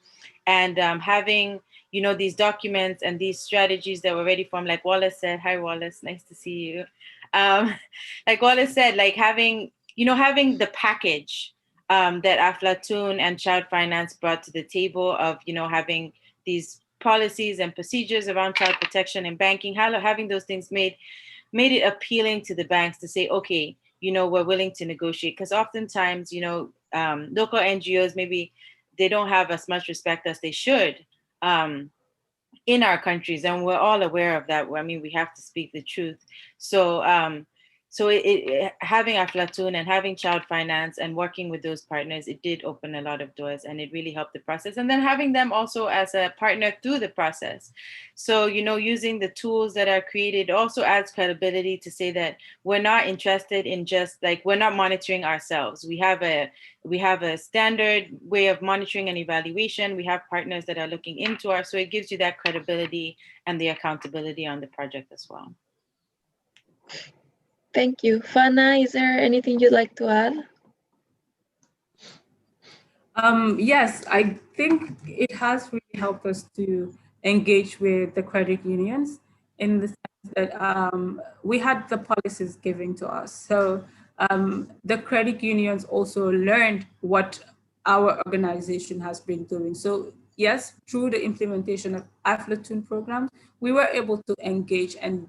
And having these documents and these strategies that were ready from, like Wallace said, hi Wallace, nice to see you. Like Wallace said, having the package that Aflatoun and Child Finance brought to the table of having these policies and procedures around child protection and banking, having those things made it appealing to the banks to say, okay, we're willing to negotiate. Because oftentimes, local NGOs, maybe they don't have as much respect as they should in our countries. And we're all aware of that. I mean, we have to speak the truth. So having Aflatoun and having Child Finance and working with those partners, it did open a lot of doors, and it really helped the process. And then having them also as a partner through the process. So, using the tools that are created also adds credibility to say that we're not interested in just we're not monitoring ourselves. We have a standard way of monitoring and evaluation. We have partners that are looking into so it gives you that credibility and the accountability on the project as well. Thank you. Fana, is there anything you'd like to add? Yes, I think it has really helped us to engage with the credit unions in the sense that we had the policies given to us. So the credit unions also learned what our organization has been doing. So yes, through the implementation of Aflatoun programs, we were able to engage, and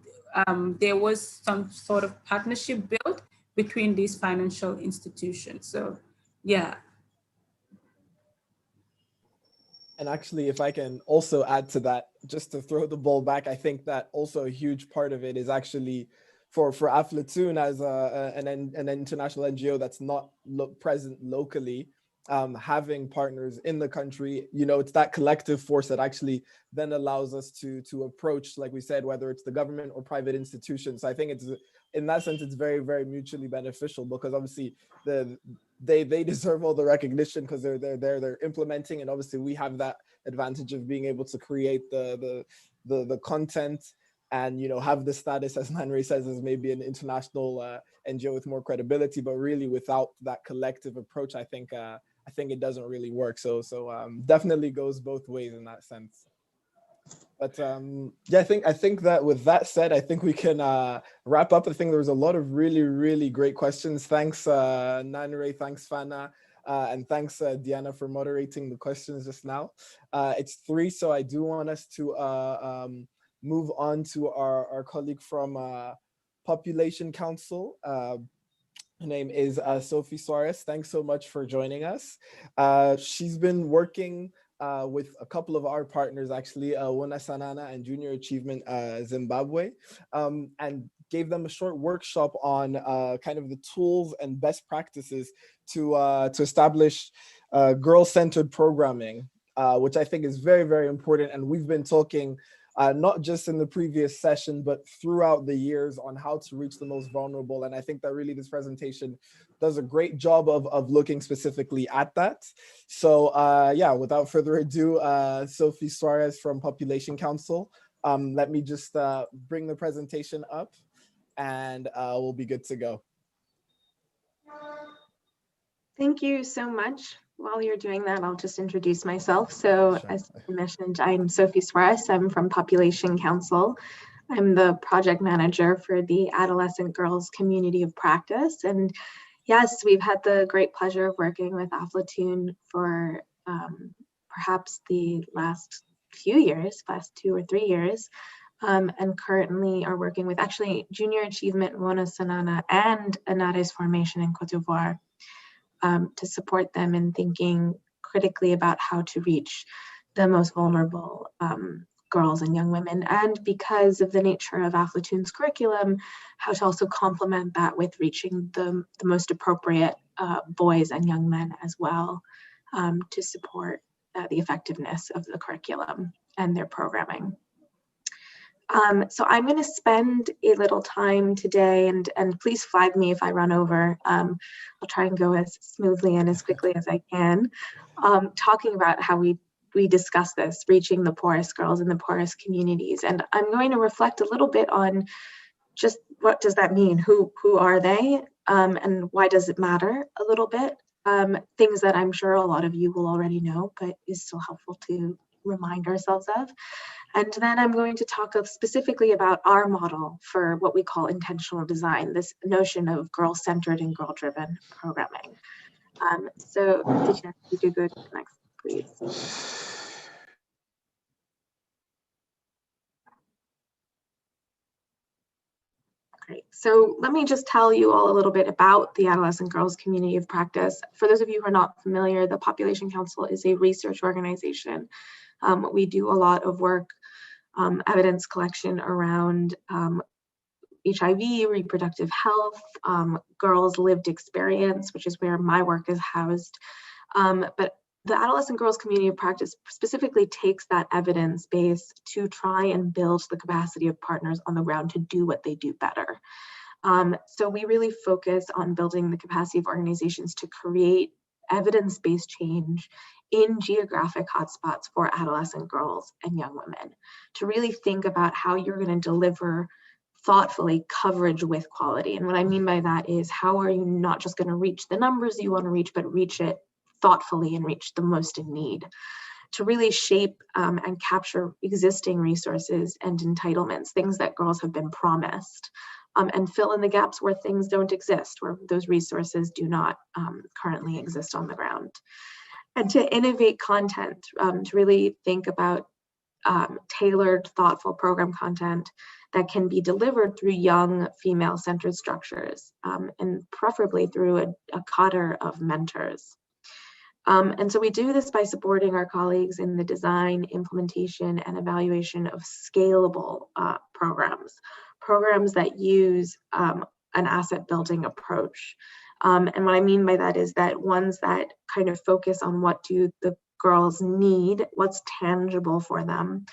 there was some sort of partnership built between these financial institutions. So yeah. And actually, if I can also add to that, just to throw the ball back, I think that also a huge part of it is actually for Aflatoun as an international NGO that's not present locally, having partners in the country, you know, it's that collective force that actually then allows us to approach, like we said, whether it's the government or private institutions. So I think it's, in that sense, it's very, very mutually beneficial, because obviously they deserve all the recognition because they're implementing, and obviously we have that advantage of being able to create the content and, you know, have the status, as Nanre says, as maybe an international NGO with more credibility, but really without that collective approach, I think it doesn't really work. So definitely goes both ways in that sense. But yeah, I think that with that said, I think we can wrap up. I think there was a lot of really, really great questions. Thanks, Nanre, thanks, Fana, and thanks, Diana, for moderating the questions just now. It's 3, so I do want us to move on to our colleague from Population Council. Her name is Sophie Soares. Thanks so much for joining us. She's been working with a couple of our partners, actually, Wona Sanana and Junior Achievement Zimbabwe, and gave them a short workshop on kind of the tools and best practices to establish girl-centered programming, which I think is very, very important. And we've been talking not just in the previous session, but throughout the years on how to reach the most vulnerable. And I think that really this presentation does a great job of looking specifically at that. So yeah, without further ado, Sophie Soares from Population Council. Let me just bring the presentation up and we'll be good to go. Thank you so much. While you're doing that, I'll just introduce myself. So sure. As you mentioned, I'm Sophie Soares. I'm from Population Council. I'm the project manager for the Adolescent Girls Community of Practice. And yes, we've had the great pleasure of working with Aflatoun for perhaps the last few years, last 2 or 3 years, and currently are working with actually Junior Achievement, Wona Sanana, and Anare's formation in Cote d'Ivoire, to support them in thinking critically about how to reach the most vulnerable girls and young women. And because of the nature of Aflatoun's curriculum, how to also complement that with reaching the most appropriate boys and young men as well, to support the effectiveness of the curriculum and their programming. So I'm going to spend a little time today, and please flag me if I run over. I'll try and go as smoothly and as quickly as I can, talking about how we discuss this, reaching the poorest girls in the poorest communities. And I'm going to reflect a little bit on just what does that mean? Who are they? And why does it matter a little bit? Things that I'm sure a lot of you will already know, but is still helpful to remind ourselves of. And then I'm going to talk specifically about our model for what we call intentional design, this notion of girl-centered and girl-driven programming. So, Tidjane, if you could go next, please. Great. So let me just tell you all a little bit about the Adolescent Girls Community of Practice. For those of you who are not familiar, the Population Council is a research organization. We do a lot of work, evidence collection around HIV, reproductive health, girls' lived experience, which is where my work is housed. But the Adolescent Girls Community of Practice specifically takes that evidence base to try and build the capacity of partners on the ground to do what they do better. So we really focus on building the capacity of organizations to create evidence-based change in geographic hotspots for adolescent girls and young women, to really think about how you're going to deliver thoughtfully coverage with quality. And what I mean by that is, how are you not just going to reach the numbers you want to reach, but reach it thoughtfully and reach the most in need, to really shape and capture existing resources and entitlements, things that girls have been promised, and fill in the gaps where things don't exist, where those resources do not currently exist on the ground. And to innovate content, to really think about tailored, thoughtful program content that can be delivered through young female-centered structures, and preferably through a cadre of mentors. And so we do this by supporting our colleagues in the design, implementation, and evaluation of scalable programs that use an asset building approach. And what I mean by that is that ones that kind of focus on what do the girls need, what's tangible for them,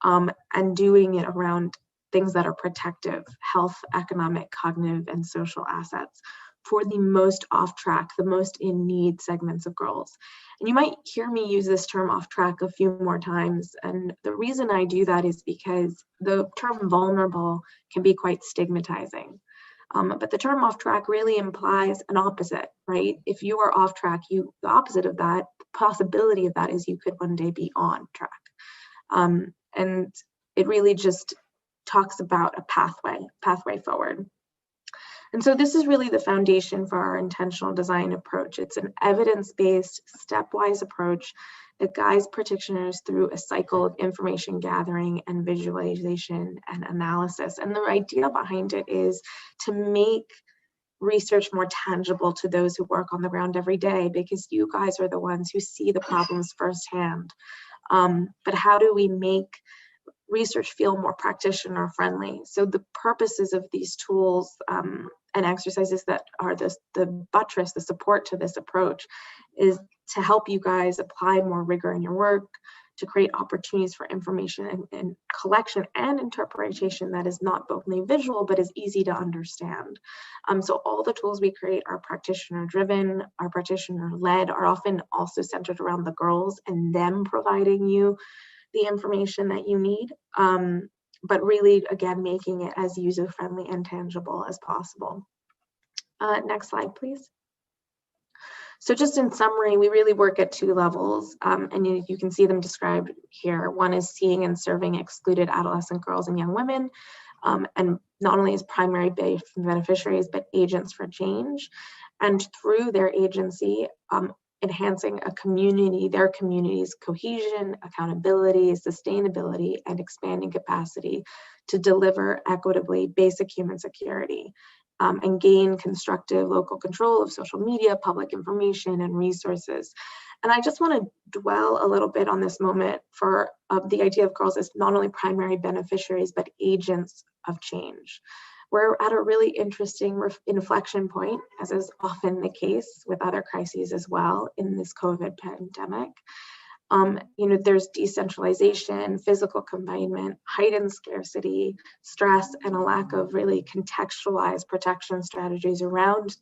and doing it around things that are protective, health, economic, cognitive, and social assets for the most off track, the most in need segments of girls. And you might hear me use this term off track a few more times. And the reason I do that is because the term vulnerable can be quite stigmatizing. But the term off track really implies an opposite, right? If you are off track, the opposite of that, the possibility of that is you could one day be on track. And it really just talks about a pathway forward. And so this is really the foundation for our intentional design approach. It's an evidence-based, stepwise approach that guides practitioners through a cycle of information gathering and visualization and analysis. And the idea behind it is to make research more tangible to those who work on the ground every day, because you guys are the ones who see the problems firsthand. But how do we make research feel more practitioner friendly? So the purposes of these tools and exercises that are the buttress, the support to this approach, is to help you guys apply more rigor in your work, to create opportunities for information and collection and interpretation that is not only visual, but is easy to understand. So all the tools we create are practitioner driven, are practitioner led, are often also centered around the girls and them providing you the information that you need, but really, again, making it as user-friendly and tangible as possible. Next slide, please. So just in summary, we really work at two levels, and you can see them described here. One is seeing and serving excluded adolescent girls and young women, and not only as primary beneficiaries, but agents for change. And through their agency, enhancing their community's cohesion, accountability, sustainability, and expanding capacity to deliver equitably basic human security, and gain constructive local control of social media, public information, and resources. And I just want to dwell a little bit on this moment for the idea of girls as not only primary beneficiaries, but agents of change. We're at a really interesting inflection point, as is often the case with other crises as well in this COVID pandemic. There's decentralization, physical confinement, heightened scarcity, stress, and a lack of really contextualized protection strategies around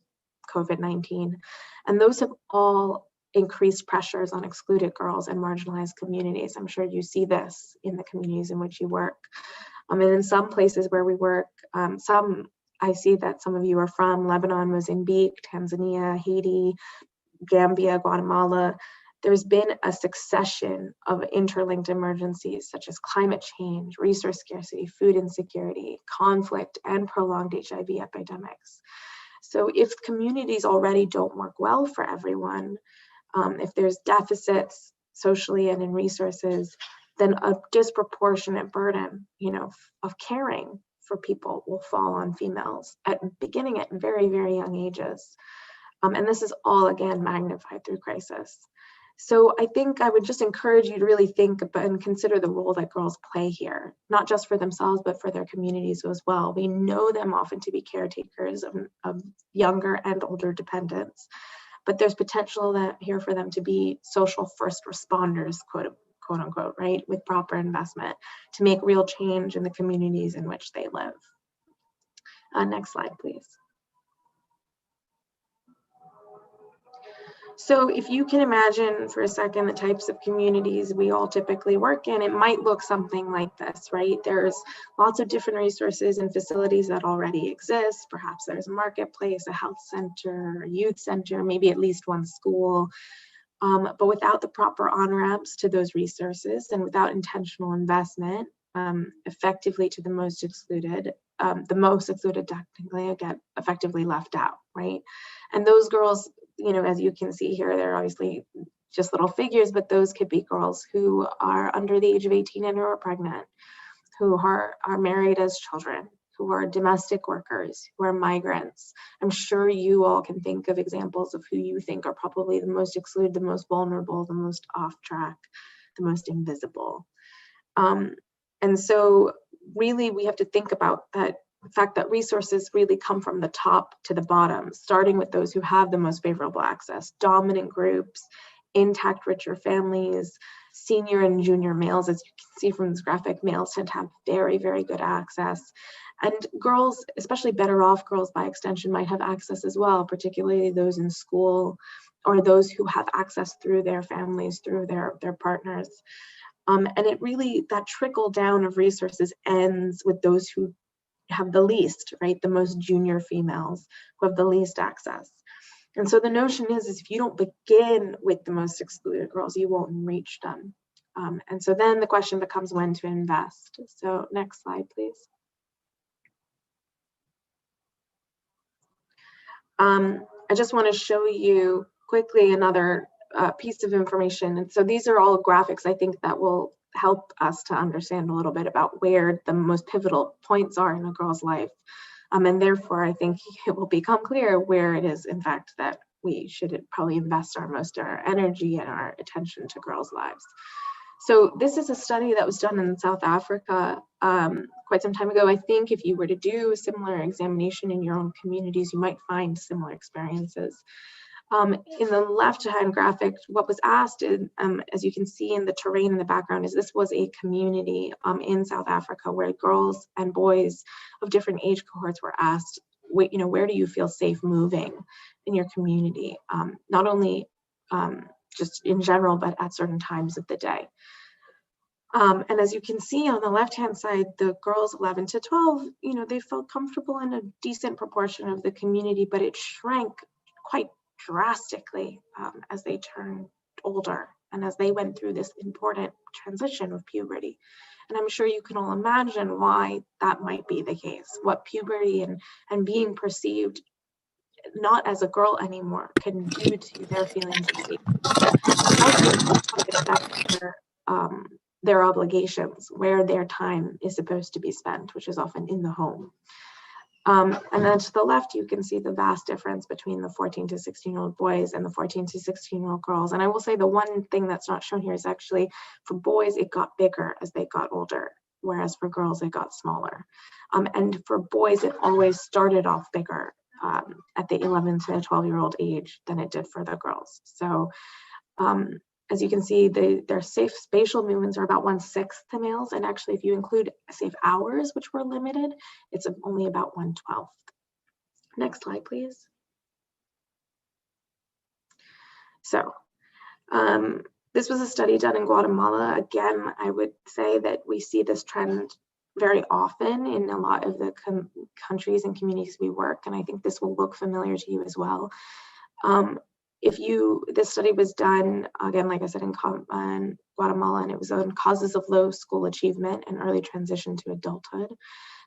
COVID-19. And those have all increased pressures on excluded girls and marginalized communities. I'm sure you see this in the communities in which you work. And in some places where we work, I see that some of you are from Lebanon, Mozambique, Tanzania, Haiti, Gambia, Guatemala. There's been a succession of interlinked emergencies such as climate change, resource scarcity, food insecurity, conflict, and prolonged HIV epidemics. So if communities already don't work well for everyone, if there's deficits socially and in resources, then a disproportionate burden, of caring for people will fall on females beginning at very, very young ages. And this is all, again, magnified through crisis. So I think I would just encourage you to really think about and consider the role that girls play here, not just for themselves, but for their communities as well. We know them often to be caretakers of younger and older dependents, but there's potential here for them to be social first responders, quote unquote, right, with proper investment to make real change in the communities in which they live. Next slide, please. So if you can imagine for a second the types of communities we all typically work in, it might look something like this, right? There's lots of different resources and facilities that already exist. Perhaps there's a marketplace, a health center, a youth center, maybe at least one school. But without the proper on-ramps to those resources and without intentional investment effectively to the most excluded technically get effectively left out, right? And those girls, as you can see here, they're obviously just little figures, but those could be girls who are under the age of 18 and who are pregnant, who are married as children, who are domestic workers, who are migrants. I'm sure you all can think of examples of who you think are probably the most excluded, the most vulnerable, the most off track, the most invisible. And so really we have to think about that fact that resources really come from the top to the bottom, starting with those who have the most favorable access, dominant groups, intact, richer families, senior and junior males. As you can see from this graphic, males tend to have very, very good access. And girls, especially better off girls by extension, might have access as well, particularly those in school or those who have access through their families, through their partners. And it really, that trickle down of resources ends with those who have the least, right? The most junior females who have the least access. And so the notion is if you don't begin with the most excluded girls, you won't reach them. And so then the question becomes when to invest. So next slide, please. I just want to show you quickly another piece of information. And so these are all graphics I think that will help us to understand a little bit about where the most pivotal points are in a girl's life. And therefore, I think it will become clear where it is, in fact, that we should probably invest our energy and our attention to girls' lives. So this is a study that was done in South Africa quite some time ago. I think if you were to do a similar examination in your own communities, you might find similar experiences. In the left-hand graphic, what was asked, as you can see in the terrain in the background, is this was a community in South Africa where girls and boys of different age cohorts were asked, where do you feel safe moving in your community? Not only just in general, but at certain times of the day. And as you can see on the left-hand side, the girls 11 to 12, they felt comfortable in a decent proportion of the community, but it shrank quite drastically as they turned older and as they went through this important transition of puberty. And I'm sure you can all imagine why that might be the case, what puberty and being perceived not as a girl anymore can do to their feelings of safety. How it affects their obligations, where their time is supposed to be spent, which is often in the home. And then to the left, you can see the vast difference between the 14 to 16-year-old boys and the 14 to 16-year-old girls. And I will say the one thing that's not shown here is actually for boys, it got bigger as they got older, whereas for girls, it got smaller. And for boys, it always started off bigger at the 11 to 12-year-old age than it did for the girls. So as you can see, their safe spatial movements are about 1/6 the males. And actually, if you include safe hours, which were limited, it's only about 1/12. Next slide, please. So this was a study done in Guatemala. Again, I would say that we see this trend very often in a lot of the countries and communities we work. And I think this will look familiar to you as well. This study was done, again, like I said, in Guatemala, and it was on causes of low school achievement and early transition to adulthood.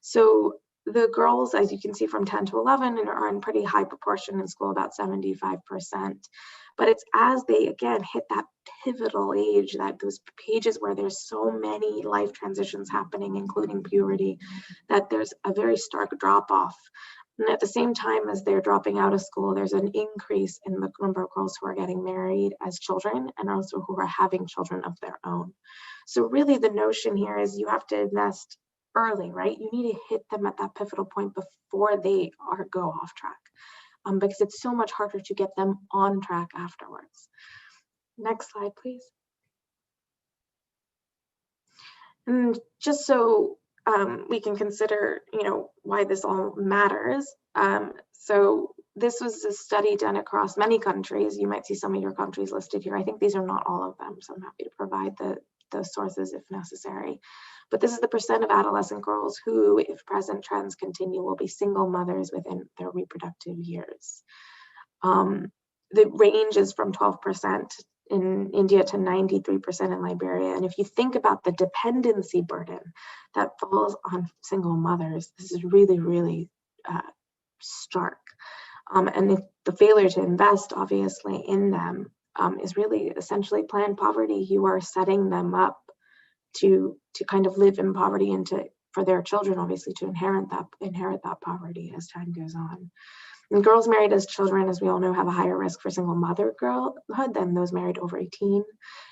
So the girls, as you can see from 10 to 11, are in pretty high proportion in school, about 75%. But it's as they, again, hit that pivotal age, that those pages where there's so many life transitions happening, including puberty, that there's a very stark drop-off. And at the same time as they're dropping out of school, there's an increase in the number of girls who are getting married as children and also who are having children of their own. So really the notion here is you have to invest early, right? You need to hit them at that pivotal point before they go off track, because it's so much harder to get them on track afterwards. Next slide, please. And just so we can consider, why this all matters. So this was a study done across many countries. You might see some of your countries listed here. I think these are not all of them, so I'm happy to provide the sources if necessary. But this is the percent of adolescent girls who, if present trends continue, will be single mothers within their reproductive years. The range is from 12% in India to 93% in Liberia. And if you think about the dependency burden that falls on single mothers, this is really, really stark. And the failure to invest, obviously, in them is really essentially planned poverty. You are setting them up to kind of live in poverty and for their children, obviously, to inherit that poverty as time goes on. And girls married as children, as we all know, have a higher risk for single motherhood than those married over 18.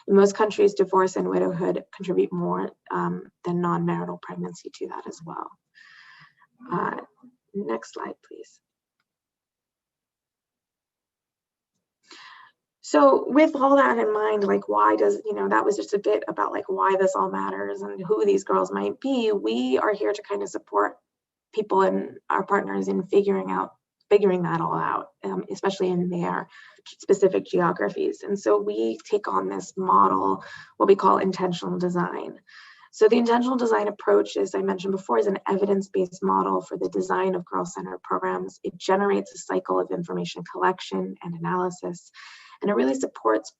In most countries, divorce and widowhood contribute more than non-marital pregnancy to that as well. Next slide, please. So with all that in mind, like why does, that was just a bit about like why this all matters and who these girls might be. We are here to kind of support people and our partners in figuring that all out, especially in their specific geographies. And so we take on this model, what we call intentional design. So the intentional design approach, as I mentioned before, is an evidence-based model for the design of girl-centered programs. It generates a cycle of information collection and analysis, and it really supports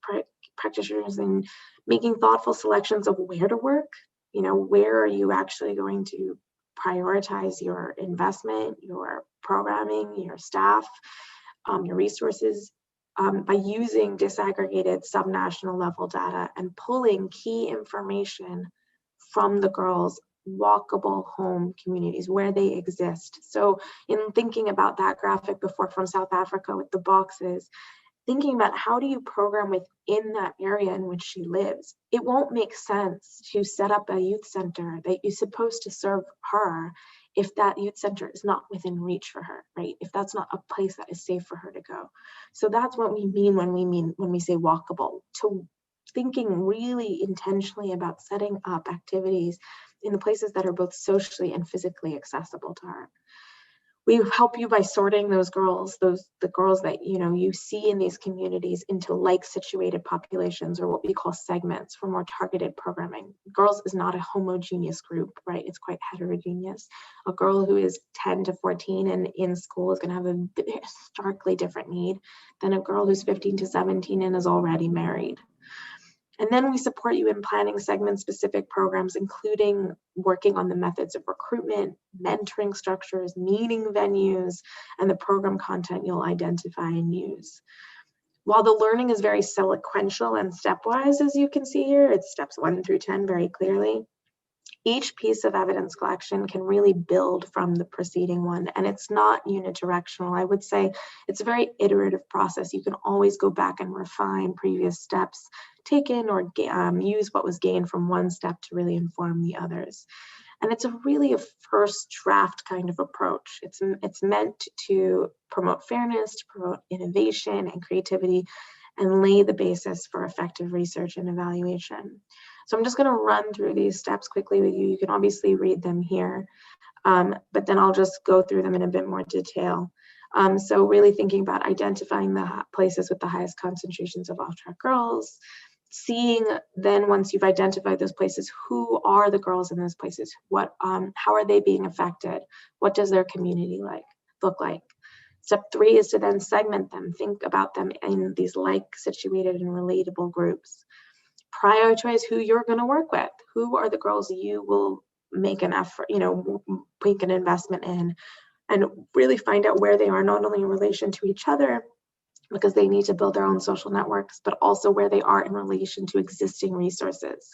practitioners in making thoughtful selections of where to work. Where are you actually going to prioritize your investment, your programming, your staff, your resources, by using disaggregated subnational level data and pulling key information from the girls' walkable home communities where they exist. So in thinking about that graphic before from South Africa with the boxes, thinking about how do you program within that area in which she lives. It won't make sense to set up a youth center that you're supposed to serve her if that youth center is not within reach for her, right? If that's not a place that is safe for her to go. So that's what we mean when we say walkable, to thinking really intentionally about setting up activities in the places that are both socially and physically accessible to her. We help you by sorting those girls, the girls that you see in these communities into like situated populations, or what we call segments, for more targeted programming. Girls is not a homogeneous group, right? It's quite heterogeneous. A girl who is 10 to 14 and in school is going to have a starkly different need than a girl who's 15 to 17 and is already married. And then we support you in planning segment-specific programs, including working on the methods of recruitment, mentoring structures, meeting venues, and the program content you'll identify and use. While the learning is very sequential and stepwise, as you can see here, it's steps 1 through 10 very clearly. Each piece of evidence collection can really build from the preceding one, and it's not unidirectional. I would say it's a very iterative process. You can always go back and refine previous steps taken, or use what was gained from one step to really inform the others. And it's really a first draft kind of approach. It's meant to promote fairness, to promote innovation and creativity, and lay the basis for effective research and evaluation. So I'm just going to run through these steps quickly with you. You can obviously read them here, but then I'll just go through them in a bit more detail. So really thinking about identifying the places with the highest concentrations of off-track girls, seeing then, once you've identified those places, who are the girls in those places? How are they being affected? What does their community look like? Step 3 is to then segment them, think about them in these like situated and relatable groups. Prioritize who you're going to work with. Who are the girls you will make an effort, make an investment in, and really find out where they are, not only in relation to each other, because they need to build their own social networks, but also where they are in relation to existing resources.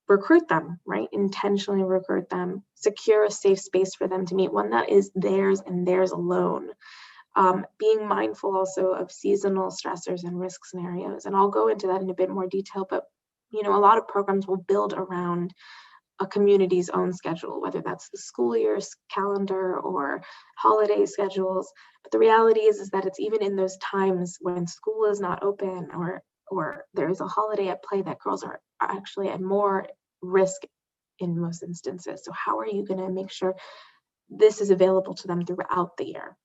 Recruit them, right? Intentionally recruit them. Secure a safe space for them to meet, one that is theirs and theirs alone. Being mindful also of seasonal stressors and risk scenarios. And I'll go into that in a bit more detail, but a lot of programs will build around a community's own schedule, whether that's the school year's calendar or holiday schedules. But the reality is that it's even in those times when school is not open or there is a holiday at play that girls are actually at more risk in most instances. So how are you going to make sure this is available to them throughout the year?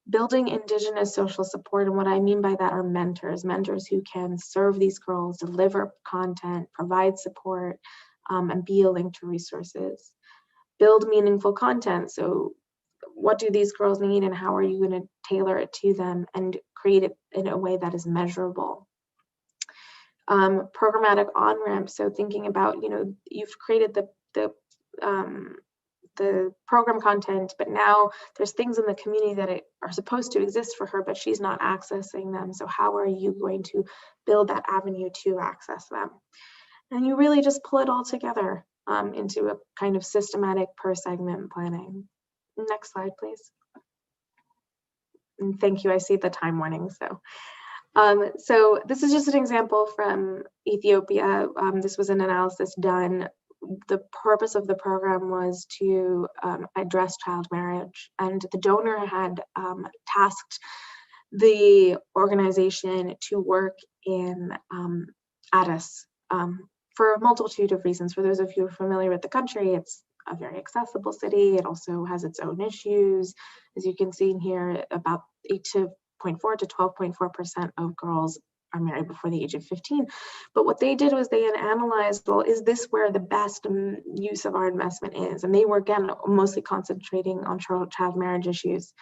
Building Indigenous social support, and what I mean by that are mentors who can serve these girls, deliver content, provide support, and be a link to resources. Build meaningful content. So what do these girls need and how are you going to tailor it to them and create it in a way that is measurable? Programmatic on-ramp. So thinking about, you've created the the program content, but now there's things in the community that are supposed to exist for her, but she's not accessing them. So how are you going to build that avenue to access them? And you really just pull it all together into a kind of systematic per segment planning. Next slide, please. And thank you, I see the time warning. So this is just an example from Ethiopia. This was an analysis done. The purpose of the program was to address child marriage, and the donor had tasked the organization to work in Addis for a multitude of reasons. For those of you who are familiar with the country, it's a very accessible city. It also has its own issues. As you can see in here, about 8.4 to 12.4% of girls are married before the age of 15. But what they did was they had analyzed, well, is this where the best use of our investment is? And they were, again, mostly concentrating on child marriage issues.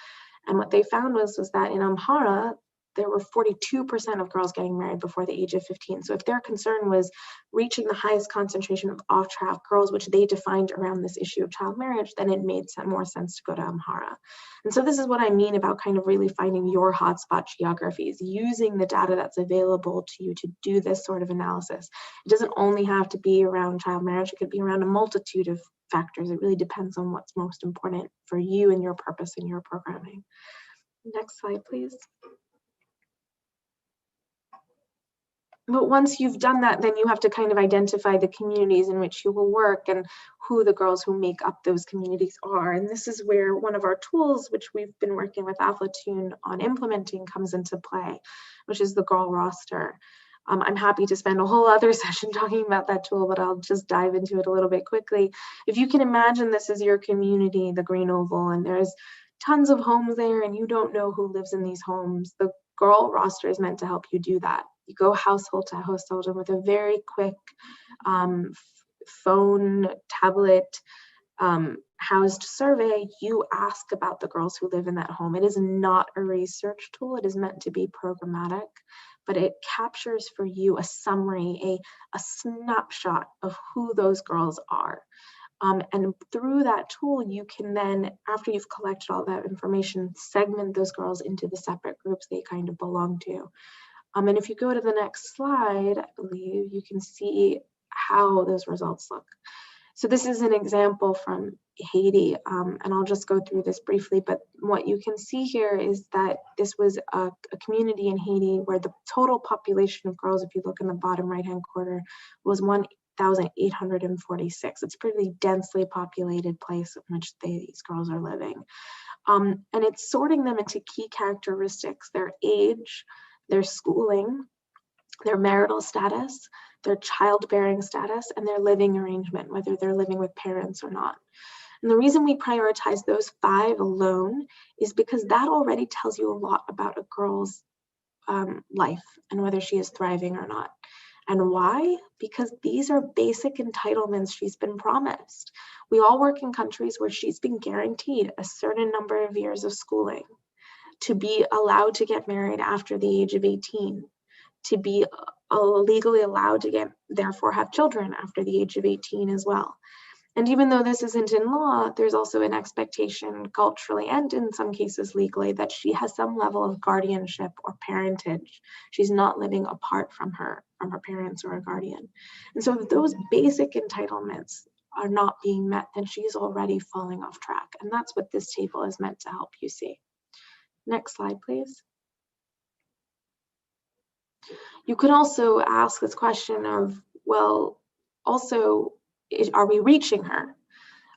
And what they found was that in Amhara, there were 42% of girls getting married before the age of 15. So if their concern was reaching the highest concentration of off-track girls, which they defined around this issue of child marriage, then it made more sense to go to Amhara. And so this is what I mean about kind of really finding your hotspot geographies, using the data that's available to you to do this sort of analysis. It doesn't only have to be around child marriage, it could be around a multitude of factors. It really depends on what's most important for you and your purpose in your programming. Next slide, please. But once you've done that, then you have to kind of identify the communities in which you will work and who the girls who make up those communities are. And this is where one of our tools, which we've been working with Aflatoun on implementing, comes into play, which is the girl roster. I'm happy to spend a whole other session talking about that tool, but I'll just dive into it a little bit quickly. If you can imagine this is your community, the Green Oval, and there's tons of homes there and you don't know who lives in these homes, the girl roster is meant to help you do that. You go household to household, and with a very quick phone, tablet, housed survey, you ask about the girls who live in that home. It is not a research tool. It is meant to be programmatic, but it captures for you a summary, a snapshot of who those girls are. And through that tool, you can then, after you've collected all that information, segment those girls into the separate groups they kind of belong to. And if you go to the next slide, I believe you can see how those results look. So this is an example from Haiti, and I'll just go through this briefly, but what you can see here is that this was a community in Haiti where the total population of girls, if you look in the bottom right-hand corner, was 1,846. It's a pretty densely populated place in which these girls are living. And it's sorting them into key characteristics: their age, their schooling, their marital status, their childbearing status, and their living arrangement, whether they're living with parents or not. And the reason we prioritize those 5 alone is because that already tells you a lot about a girl's life and whether she is thriving or not. And why? Because these are basic entitlements she's been promised. We all work in countries where she's been guaranteed a certain number of years of schooling, to be allowed to get married after the age of 18, to be legally allowed to therefore have children after the age of 18 as well. And even though this isn't in law, there's also an expectation culturally and in some cases legally that she has some level of guardianship or parentage. She's not living apart from her parents or a guardian. And so if those basic entitlements are not being met, then she's already falling off track. And that's what this table is meant to help you see. Next slide, please. You could also ask this question of, well, also, are we reaching her?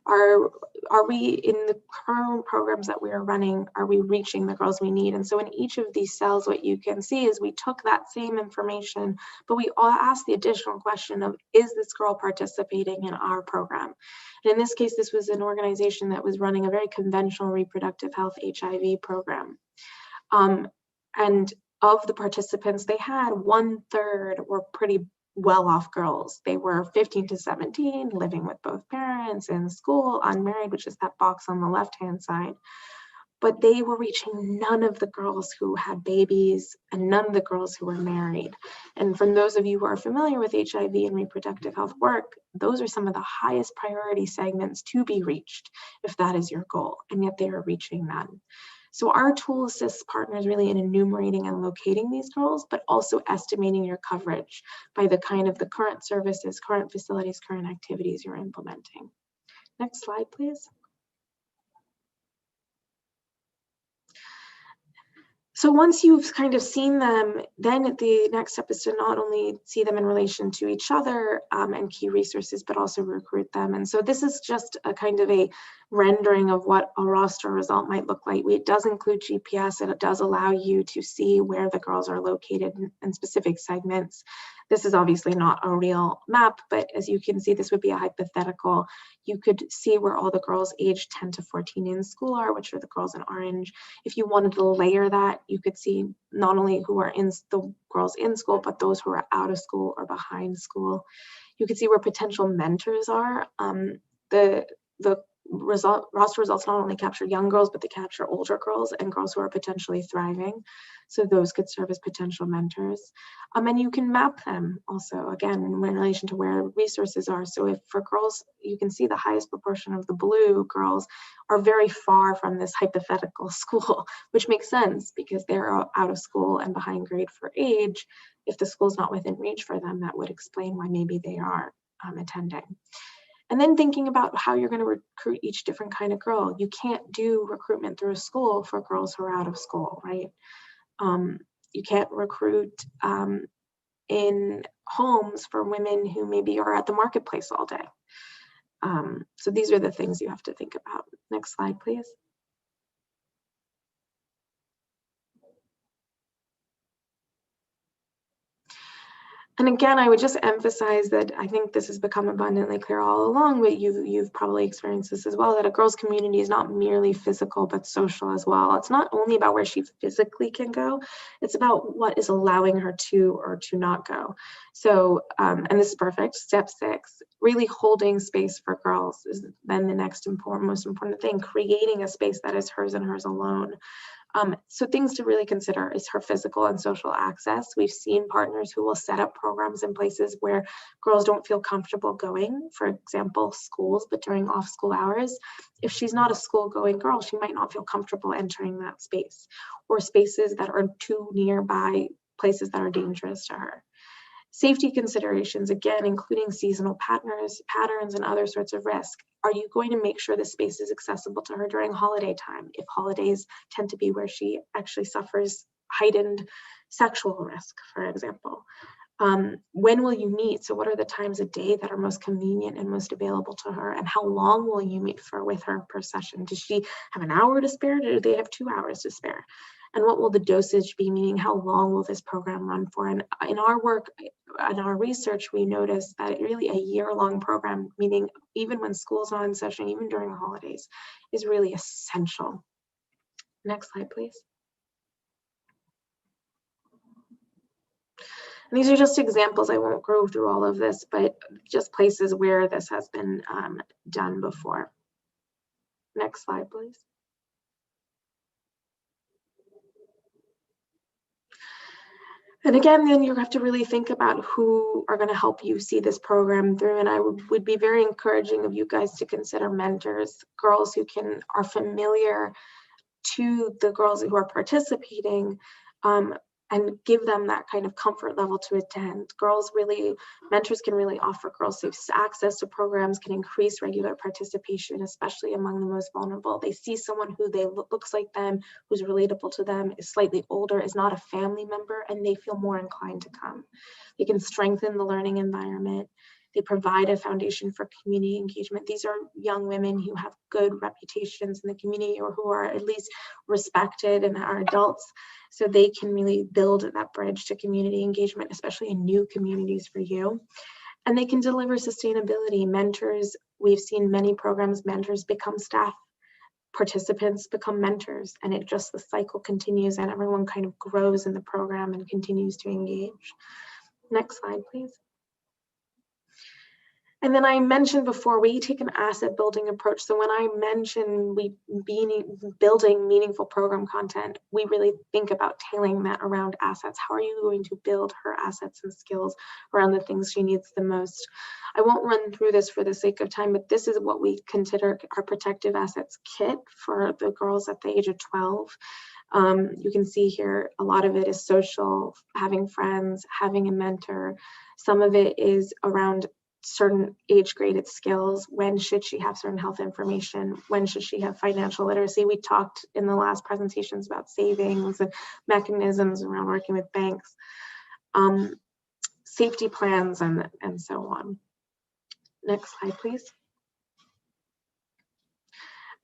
Are we, in the current programs that we are running, are we reaching the girls we need? And so in each of these cells, what you can see is we took that same information, but we all asked the additional question of, is this girl participating in our program? And in this case, this was an organization that was running a very conventional reproductive health HIV program. And of the participants they had, 1/3 were pretty well-off girls. They were 15 to 17, living with both parents, in school, unmarried, which is that box on the left-hand side. but they were reaching none of the girls who had babies and none of the girls who were married. And from those of you who are familiar with HIV and reproductive health work, those are some of the highest priority segments to be reached if that is your goal, and yet they are reaching none. So our tool assists partners really in enumerating and locating these girls, but also estimating your coverage by the kind of the current services, current facilities, current activities you're implementing. Next slide, please. So once you've kind of seen them, then the next step is to not only see them in relation to each other and key resources, but also recruit them. And so this is just a kind of a rendering of what a roster result might look like. It does include GPS, and it does allow you to see where the girls are located in specific segments. This is obviously not a real map, but as you can see, this would be a hypothetical. You could see where all the girls aged 10 to 14 in school are, which are the girls in orange. If you wanted to layer that, you could see not only who are in the girls in school, but those who are out of school or behind school. You could see where potential mentors are. The roster results not only capture young girls, but they capture older girls and girls who are potentially thriving. So those could serve as potential mentors. And you can map them also, again, in relation to where resources are. So if for girls, you can see the highest proportion of the blue girls are very far from this hypothetical school, which makes sense because they're out of school and behind grade for age. If the school's not within reach for them, that would explain why maybe they are attending. And then thinking about how you're going to recruit each different kind of girl. You can't do recruitment through a school for girls who are out of school, right? You can't recruit in homes for women who maybe are at the marketplace all day. So these are the things you have to think about. Next slide, please. And again, I would just emphasize that I think this has become abundantly clear all along, but you've probably experienced this as well, that a girl's community is not merely physical, but social as well. It's not only about where she physically can go, it's about what is allowing her to or to not go. So, and this is perfect, step 6, really holding space for girls is then the next most important thing, creating a space that is hers and hers alone. So things to really consider is her physical and social access. We've seen partners who will set up programs in places where girls don't feel comfortable going, for example, schools, but during off-school hours. If she's not a school-going girl, she might not feel comfortable entering that space, or spaces that are too nearby places that are dangerous to her. Safety considerations, again, including seasonal patterns and other sorts of risk. Are you going to make sure the space is accessible to her during holiday time? If holidays tend to be where she actually suffers heightened sexual risk, for example. When will you meet? So what are the times of day that are most convenient and most available to her? And how long will you meet with her per session? Does she have an hour to spare? Or do they have 2 hours to spare? And what will the dosage be, meaning how long will this program run for? And in our work, in our research, we noticed that really a year-long program, meaning even when school's not in session, even during the holidays, is really essential. Next slide, please. And these are just examples. I won't go through all of this, but just places where this has been done before. Next slide, please. And again, then you have to really think about who are going to help you see this program through. And I would be very encouraging of you guys to consider mentors, girls who are familiar to the girls who are participating, and give them that kind of comfort level to attend. Mentors can really offer girls safe access to programs, can increase regular participation, especially among the most vulnerable. They see someone who looks like them, who's relatable to them, is slightly older, is not a family member, and they feel more inclined to come. They can strengthen the learning environment. They provide a foundation for community engagement. These are young women who have good reputations in the community, or who are at least respected and are adults. So they can really build that bridge to community engagement, especially in new communities for you. And they can deliver sustainability. Mentors, we've seen many programs, mentors become staff, participants become mentors, and the cycle continues, and everyone kind of grows in the program and continues to engage. Next slide, please. And then I mentioned before, we take an asset building approach. So when I mention building meaningful program content, we really think about tailoring that around assets. How are you going to build her assets and skills around the things she needs the most? I won't run through this for the sake of time, but this is what we consider our protective assets kit for the girls at the age of 12. You can see here, a lot of it is social, having friends, having a mentor. Some of it is around certain age graded skills. When should she have certain health information? When should she have financial literacy? We talked in the last presentations about savings and mechanisms around working with banks, safety plans, and so on. Next slide, please.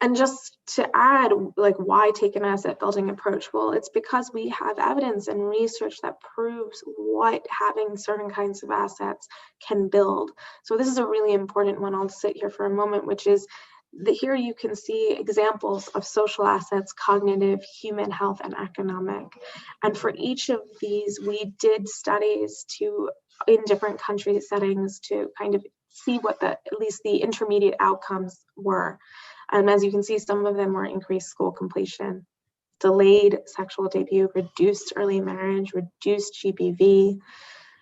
And just to add, like, why take an asset building approach? Well, it's because we have evidence and research that proves what having certain kinds of assets can build. So this is a really important one. I'll sit here for a moment, which is here you can see examples of social assets, cognitive, human health, and economic. And for each of these, we did studies in different country settings to kind of see what at least the intermediate outcomes were. And as you can see, some of them were increased school completion, delayed sexual debut, reduced early marriage, reduced GBV,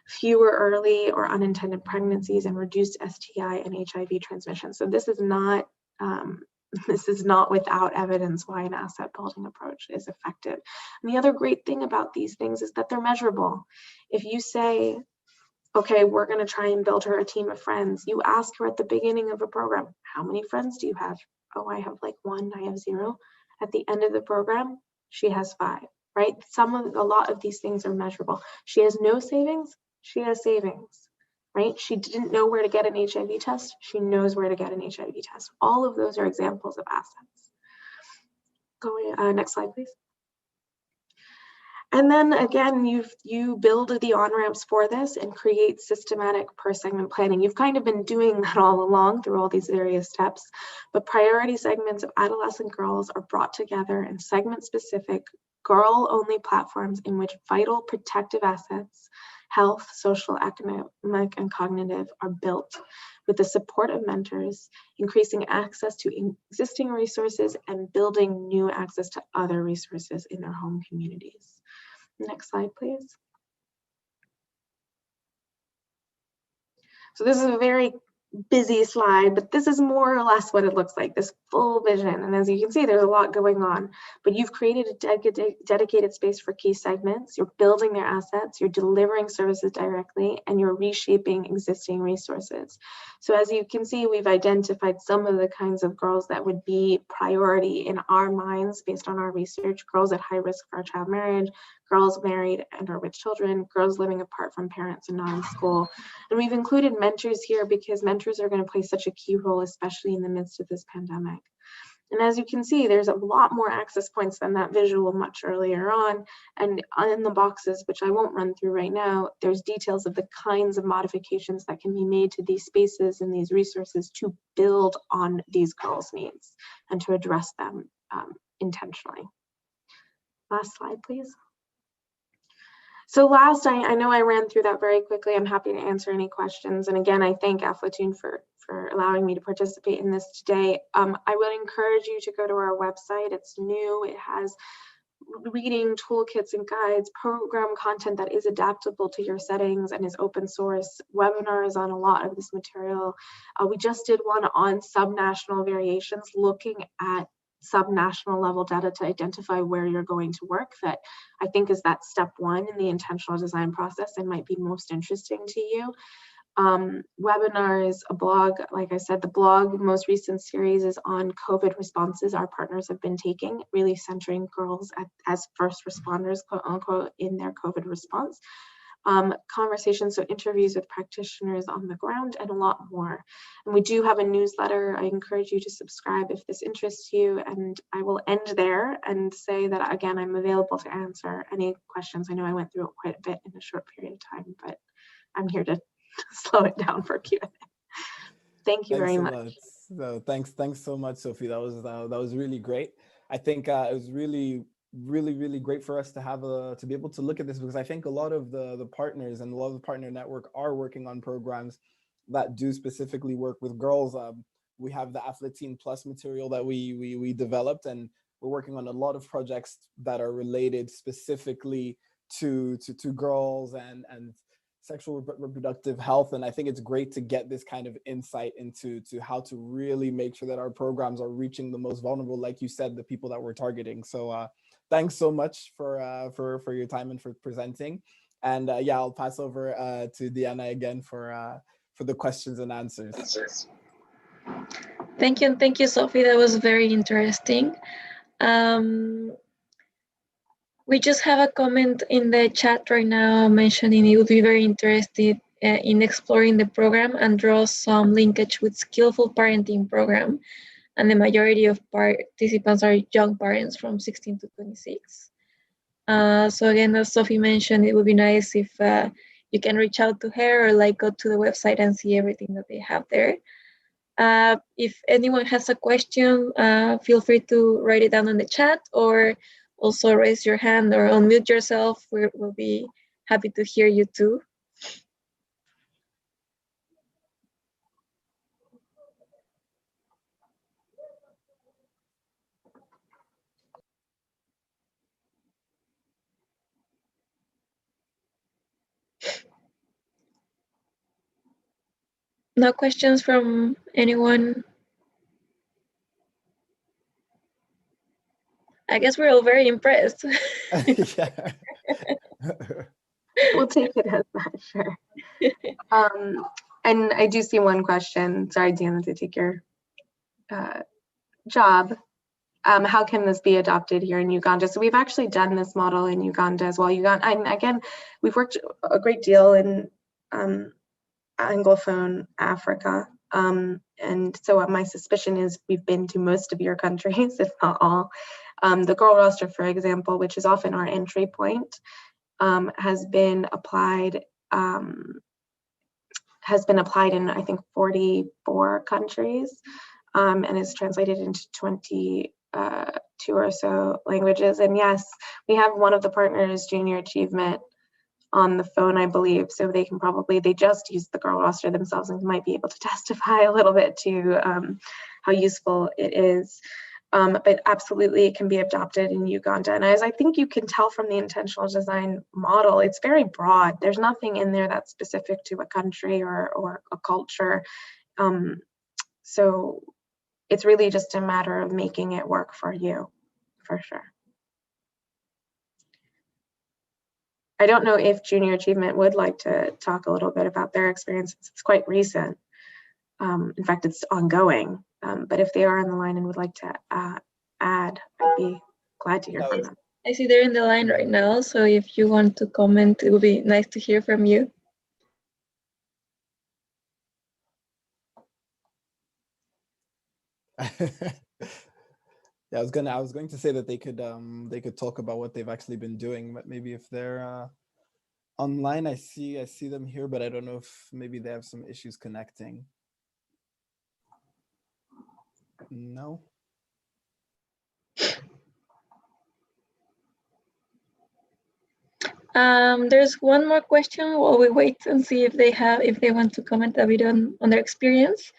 fewer early or unintended pregnancies, and reduced STI and HIV transmission. So this is not without evidence why an asset building approach is effective. And the other great thing about these things is that they're measurable. If you say, okay, we're going to try and build her a team of friends, you ask her at the beginning of a program, how many friends do you have? Oh, I have like 1, I have 0. At the end of the program, she has 5, right? A lot of these things are measurable. She has no savings, she has savings, right? She didn't know where to get an HIV test, she knows where to get an HIV test. All of those are examples of assets. Next slide, please. And then again, you build the on-ramps for this and create systematic per segment planning. You've kind of been doing that all along through all these various steps, but priority segments of adolescent girls are brought together in segment-specific, girl-only platforms in which vital protective assets, health, social, economic, and cognitive, are built with the support of mentors, increasing access to existing resources and building new access to other resources in their home communities. Next slide, please. So this is a very busy slide, but this is more or less what it looks like, this full vision. And as you can see, there's a lot going on, but you've created a dedicated space for key segments. You're building their assets, you're delivering services directly, and you're reshaping existing resources. So as you can see, we've identified some of the kinds of girls that would be priority in our minds based on our research: girls at high risk for child marriage, girls married and or with children, girls living apart from parents and not in school. And we've included mentors here because mentors are going to play such a key role, especially in the midst of this pandemic. And as you can see, there's a lot more access points than that visual much earlier on. And in the boxes, which I won't run through right now, there's details of the kinds of modifications that can be made to these spaces and these resources to build on these girls' needs and to address them intentionally. Last slide, please. So last, I know I ran through that very quickly. I'm happy to answer any questions. And again, I thank Aflatoun for allowing me to participate in this today. I would encourage you to go to our website. It's new. It has reading toolkits and guides, program content that is adaptable to your settings and is open source, webinars on a lot of this material. We just did one on subnational variations, looking at subnational level data to identify where you're going to work. That I think is that step 1 in the intentional design process and might be most interesting to you. Webinars, a blog, like I said, the blog most recent series is on COVID responses our partners have been taking, really centering girls as first responders, quote unquote, in their COVID response. Conversations, so interviews with practitioners on the ground, and a lot more. And we do have a newsletter. I encourage you to subscribe if this interests you. And I will end there and say that, again, I'm available to answer any questions. I know I went through it quite a bit in a short period of time, but I'm here to slow it down for Q&A. Thank you very much. So thanks so much, Sophie. That was really great. I think it was really great for us to have to be able to look at this, because I think a lot of the partners and a lot of the partner network are working on programs that do specifically work with girls. We have the Aflatoun Plus material that we developed, and we're working on a lot of projects that are related specifically to girls and sexual reproductive health. And I think it's great to get this kind of insight into how to really make sure that our programs are reaching the most vulnerable, like you said, the people that we're targeting. So thanks so much for your time and for presenting. And yeah, I'll pass over to Diana again for the questions and answers. Thank you, Sophie. That was very interesting. We just have a comment in the chat right now mentioning he would be very interested in exploring the program and draw some linkage with skillful parenting program. And the majority of participants are young parents from 16 to 26. So again, as Sophie mentioned, it would be nice if you can reach out to her or go to the website and see everything that they have there. If anyone has a question, feel free to write it down in the chat, or also raise your hand or unmute yourself. We'll be happy to hear you too. No questions from anyone? I guess we're all very impressed. Yeah. We'll take it as that, sure. And I do see one question. Sorry, Diana, to take your job. How can this be adopted here in Uganda? So we've actually done this model in Uganda as well. And again, we've worked a great deal in Anglophone Africa. And so my suspicion is we've been to most of your countries, if not all. The girl roster, for example, which is often our entry point, has been applied in, I think, 44 countries, and is translated into 22 or so languages. And yes, we have one of the partners, Junior Achievement, on the phone, I believe, so they just use the girl roster themselves and might be able to testify a little bit to how useful it is. But absolutely, it can be adopted in Uganda. And as I think you can tell from the intentional design model, it's very broad. There's nothing in there that's specific to a country or a culture. So it's really just a matter of making it work for you, for sure. I don't know if Junior Achievement would like to talk a little bit about their experience. It's quite recent. In fact, it's ongoing. But if they are on the line and would like to add, I'd be glad to hear from them. I see they're in the line right now, so if you want to comment, it would be nice to hear from you. Yeah, I was going to say that they could talk about what they've actually been doing, but maybe if they're online, I see them here, but I don't know if maybe they have some issues connecting. No. There's one more question while we wait and see if they want to comment a bit on their experience.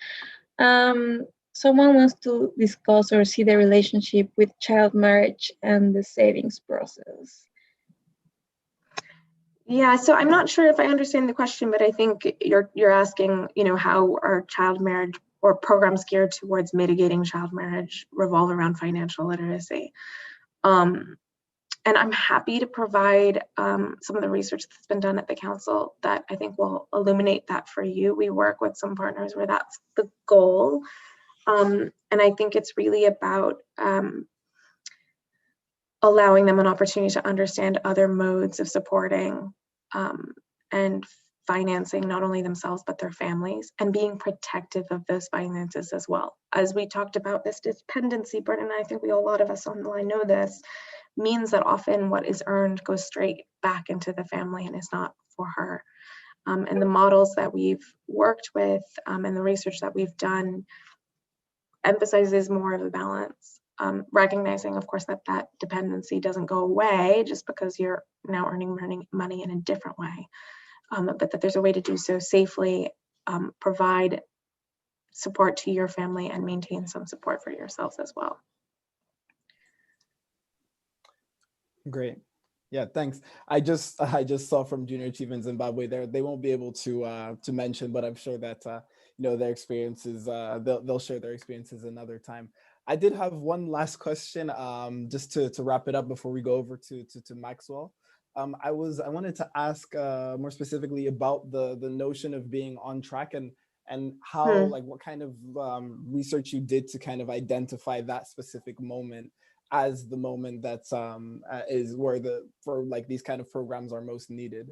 Someone wants to discuss or see the relationship with child marriage and the savings process. Yeah, so I'm not sure if I understand the question, but I think you're asking, how are child marriage or programs geared towards mitigating child marriage revolve around financial literacy. And I'm happy to provide some of the research that's been done at the council that I think will illuminate that for you. We work with some partners where that's the goal. And I think it's really about allowing them an opportunity to understand other modes of supporting and financing not only themselves but their families, and being protective of those finances as well. As we talked about, this dependency burden, and I think a lot of us on the line know this, means that often what is earned goes straight back into the family and is not for her. And the models that we've worked with and the research that we've done emphasizes more of a balance, recognizing, of course, that dependency doesn't go away just because you're now earning money in a different way, but that there's a way to do so safely provide support to your family and maintain some support for yourselves as well. Great. Yeah, thanks. I just saw from Junior Achievement Zimbabwe there, they won't be able to mention, but I'm sure that their experiences, they'll share their experiences another time. I did have one last question, just to wrap it up before we go over to Maxwell. I wanted to ask more specifically about the notion of being on track and how, like, what kind of research you did to kind of identify that specific moment as the moment that's is where for these kind of programs are most needed.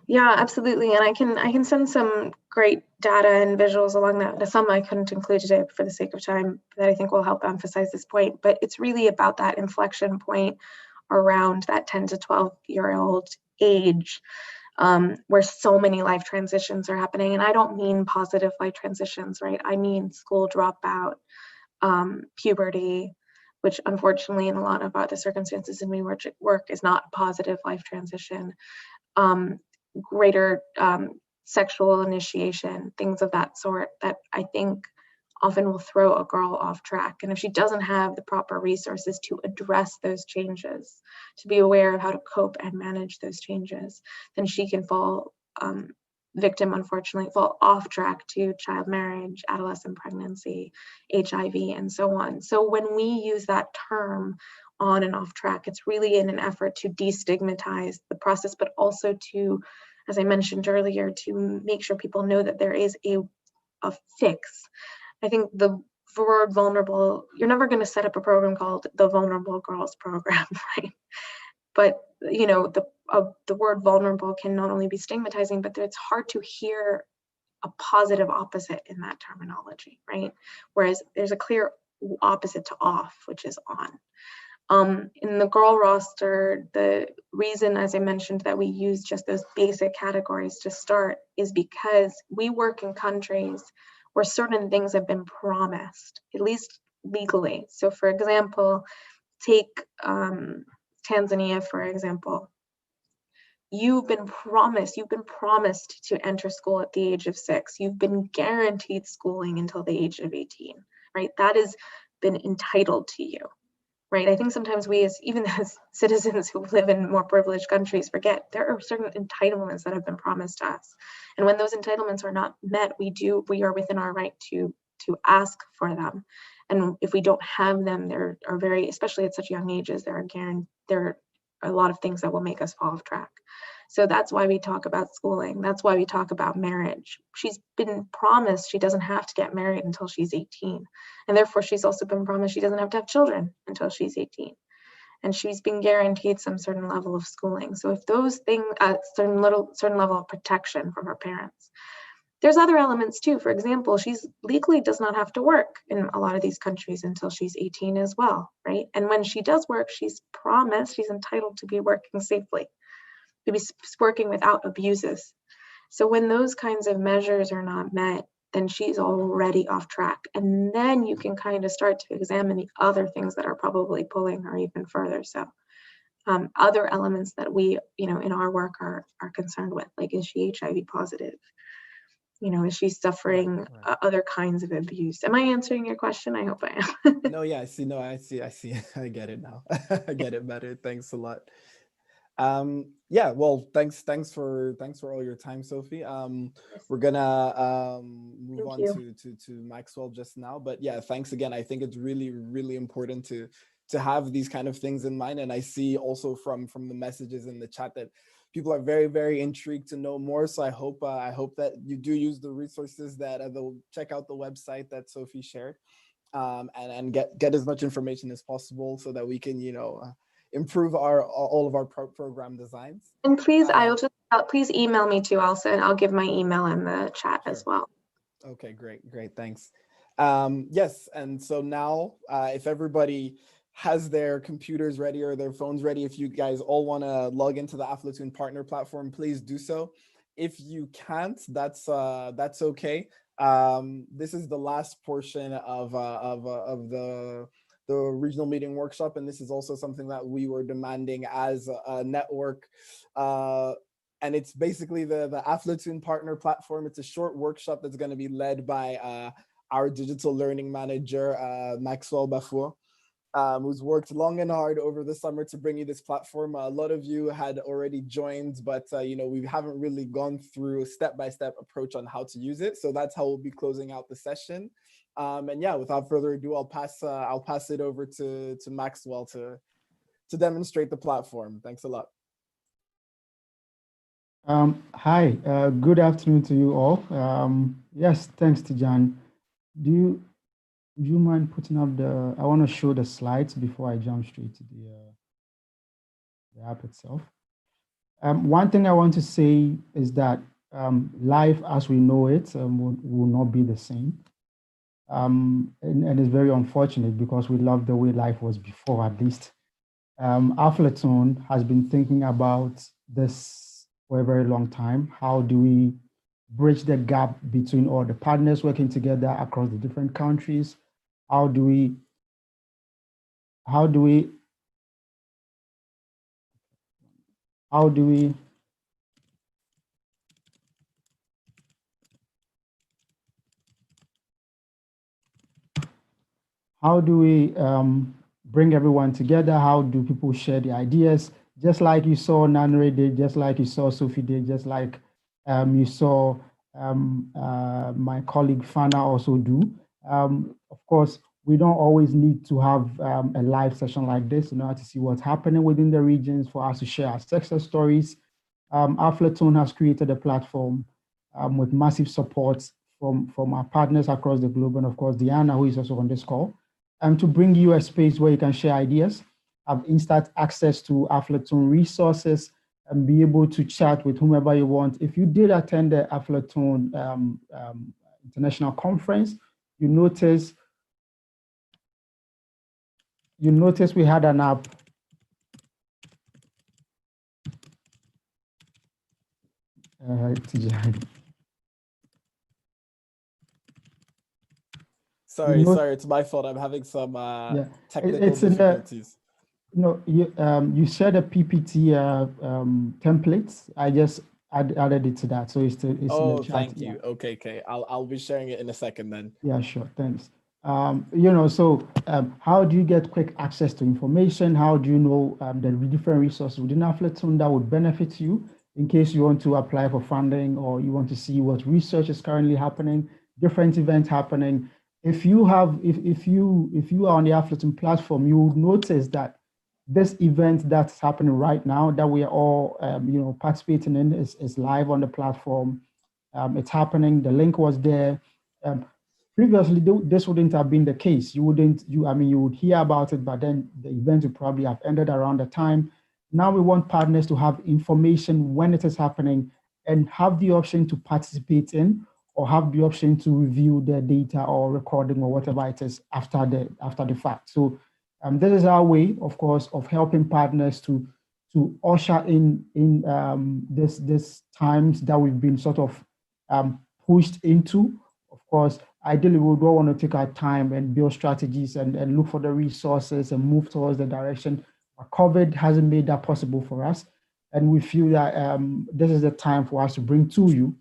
Yeah, absolutely. And I can send some great data and visuals along that. Some I couldn't include today for the sake of time that I think will help emphasize this point. But it's really about that inflection point around that 10 to 12-year-old age, where so many life transitions are happening. And I don't mean positive life transitions, right? I mean school dropout, puberty, which unfortunately in a lot of other circumstances in my work is not a positive life transition. Greater sexual initiation, things of that sort that I think often will throw a girl off track. And if she doesn't have the proper resources to address those changes, to be aware of how to cope and manage those changes, then she can fall victim, unfortunately, fall off track to child marriage, adolescent pregnancy, HIV, and so on. So when we use that term on and off track, it's really in an effort to destigmatize the process, but also to, as I mentioned earlier, to make sure people know that there is a fix. I think the word vulnerable, you're never going to set up a program called the Vulnerable Girls Program, right? But the word vulnerable can not only be stigmatizing, but it's hard to hear a positive opposite in that terminology, right? Whereas there's a clear opposite to off, which is on. In the girl roster, the reason, as I mentioned, that we use just those basic categories to start is because we work in countries where certain things have been promised, at least legally. So for example, take Tanzania, for example. You've been promised to enter school at the age of 6. You've been guaranteed schooling until the age of 18, right? That has been entitled to you, right? I think sometimes we, even as citizens who live in more privileged countries, forget there are certain entitlements that have been promised to us. And when those entitlements are not met, we are within our right to ask for them. And if we don't have them, there are especially at such young ages, there are a lot of things that will make us fall off track. So that's why we talk about schooling. That's why we talk about marriage. She's been promised she doesn't have to get married until she's 18. And therefore, she's also been promised she doesn't have to have children until she's 18. And she's been guaranteed some certain level of schooling. So if those things, certain level of protection from her parents. There's other elements too. For example, she's legally does not have to work in a lot of these countries until she's 18 as well, right? And when she does work, she's entitled to be working safely, to be working without abuses. So when those kinds of measures are not met, then she's already off track. And then you can kind of start to examine the other things that are probably pulling her even further. So other elements that we, in our work are concerned with, like, is she HIV positive? Is she suffering other kinds of abuse? Am I answering your question? I hope I am. No, yeah, I see. I get it now. I get it better. Thanks a lot. Yeah, well, thanks for all your time, Sophie. We're gonna move on to Maxwell just now, but yeah, thanks again. I think it's really important to have these kind of things in mind, and I see also from the messages in the chat that people are very intrigued to know more. So I hope that you do use the resources that they'll check out the website that Sophie shared, and get as much information as possible so that we can improve all of our program designs. And please, please email me too also, and I'll give my email in the chat as well. Okay, great, thanks. Yes, and so now if everybody has their computers ready or their phones ready, if you guys all want to log into the Aflatoun partner platform, please do so. If you can't, that's okay. This is the last portion of the regional meeting workshop, and this is also something that we were demanding as a network and it's basically the Aflatoun Partner Platform. It's a short workshop that's going to be led by our digital learning manager, Maxwell Baffour, who's worked long and hard over the summer to bring you this platform. A lot of you had already joined, but we haven't really gone through a step-by-step approach on how to use it. So that's how we'll be closing out the session. And yeah, without further ado, I'll pass it over to Maxwell to demonstrate the platform. Thanks a lot. Hi, good afternoon to you all. Yes, thanks, Tidjane. Do you mind putting up I want to show the slides before I jump straight to the app itself. One thing I want to say is that life as we know it will not be the same. And it's very unfortunate because we love the way life was before, at least. Aflatoun has been thinking about this for a very long time. How do we bridge the gap between all the partners working together across the different countries? How do we bring everyone together? How do people share the ideas? Just like you saw Nanre did, just like you saw Sophie did, just like you saw my colleague Fana also do. Of course, we don't always need to have a live session like this in order to see what's happening within the regions, for us to share our success stories. Aflatoun has created a platform with massive support from our partners across the globe, and of course, Diana, who is also on this call, to bring you a space where you can share ideas, have instant access to Aflatoun resources, and be able to chat with whomever you want. If you did attend the Aflatoun International Conference, you notice we had an app. Sorry, it's my fault. I'm having some technical difficulties. You shared a PPT template. I just added it to that, so it's in the chat. Thank you. Yeah. Okay. I'll be sharing it in a second then. Yeah, sure. Thanks. How do you get quick access to information? How do you know the different resources within Aflatoun that would benefit you in case you want to apply for funding, or you want to see what research is currently happening, different events happening? If you are on the Aflatoun platform, you would notice that this event that's happening right now, that we are all participating in, is live on the platform. It's happening. The link was there. Previously, this wouldn't have been the case. You would hear about it, but then the event would probably have ended around the time. Now we want partners to have information when it is happening and have the option to participate in, or have the option to review their data or recording or whatever it is after the fact. So this is our way, of course, of helping partners to usher in this times that we've been sort of pushed into. Of course, ideally, we don't want to take our time and build strategies and look for the resources and move towards the direction. But COVID hasn't made that possible for us. And we feel that this is the time for us to bring to you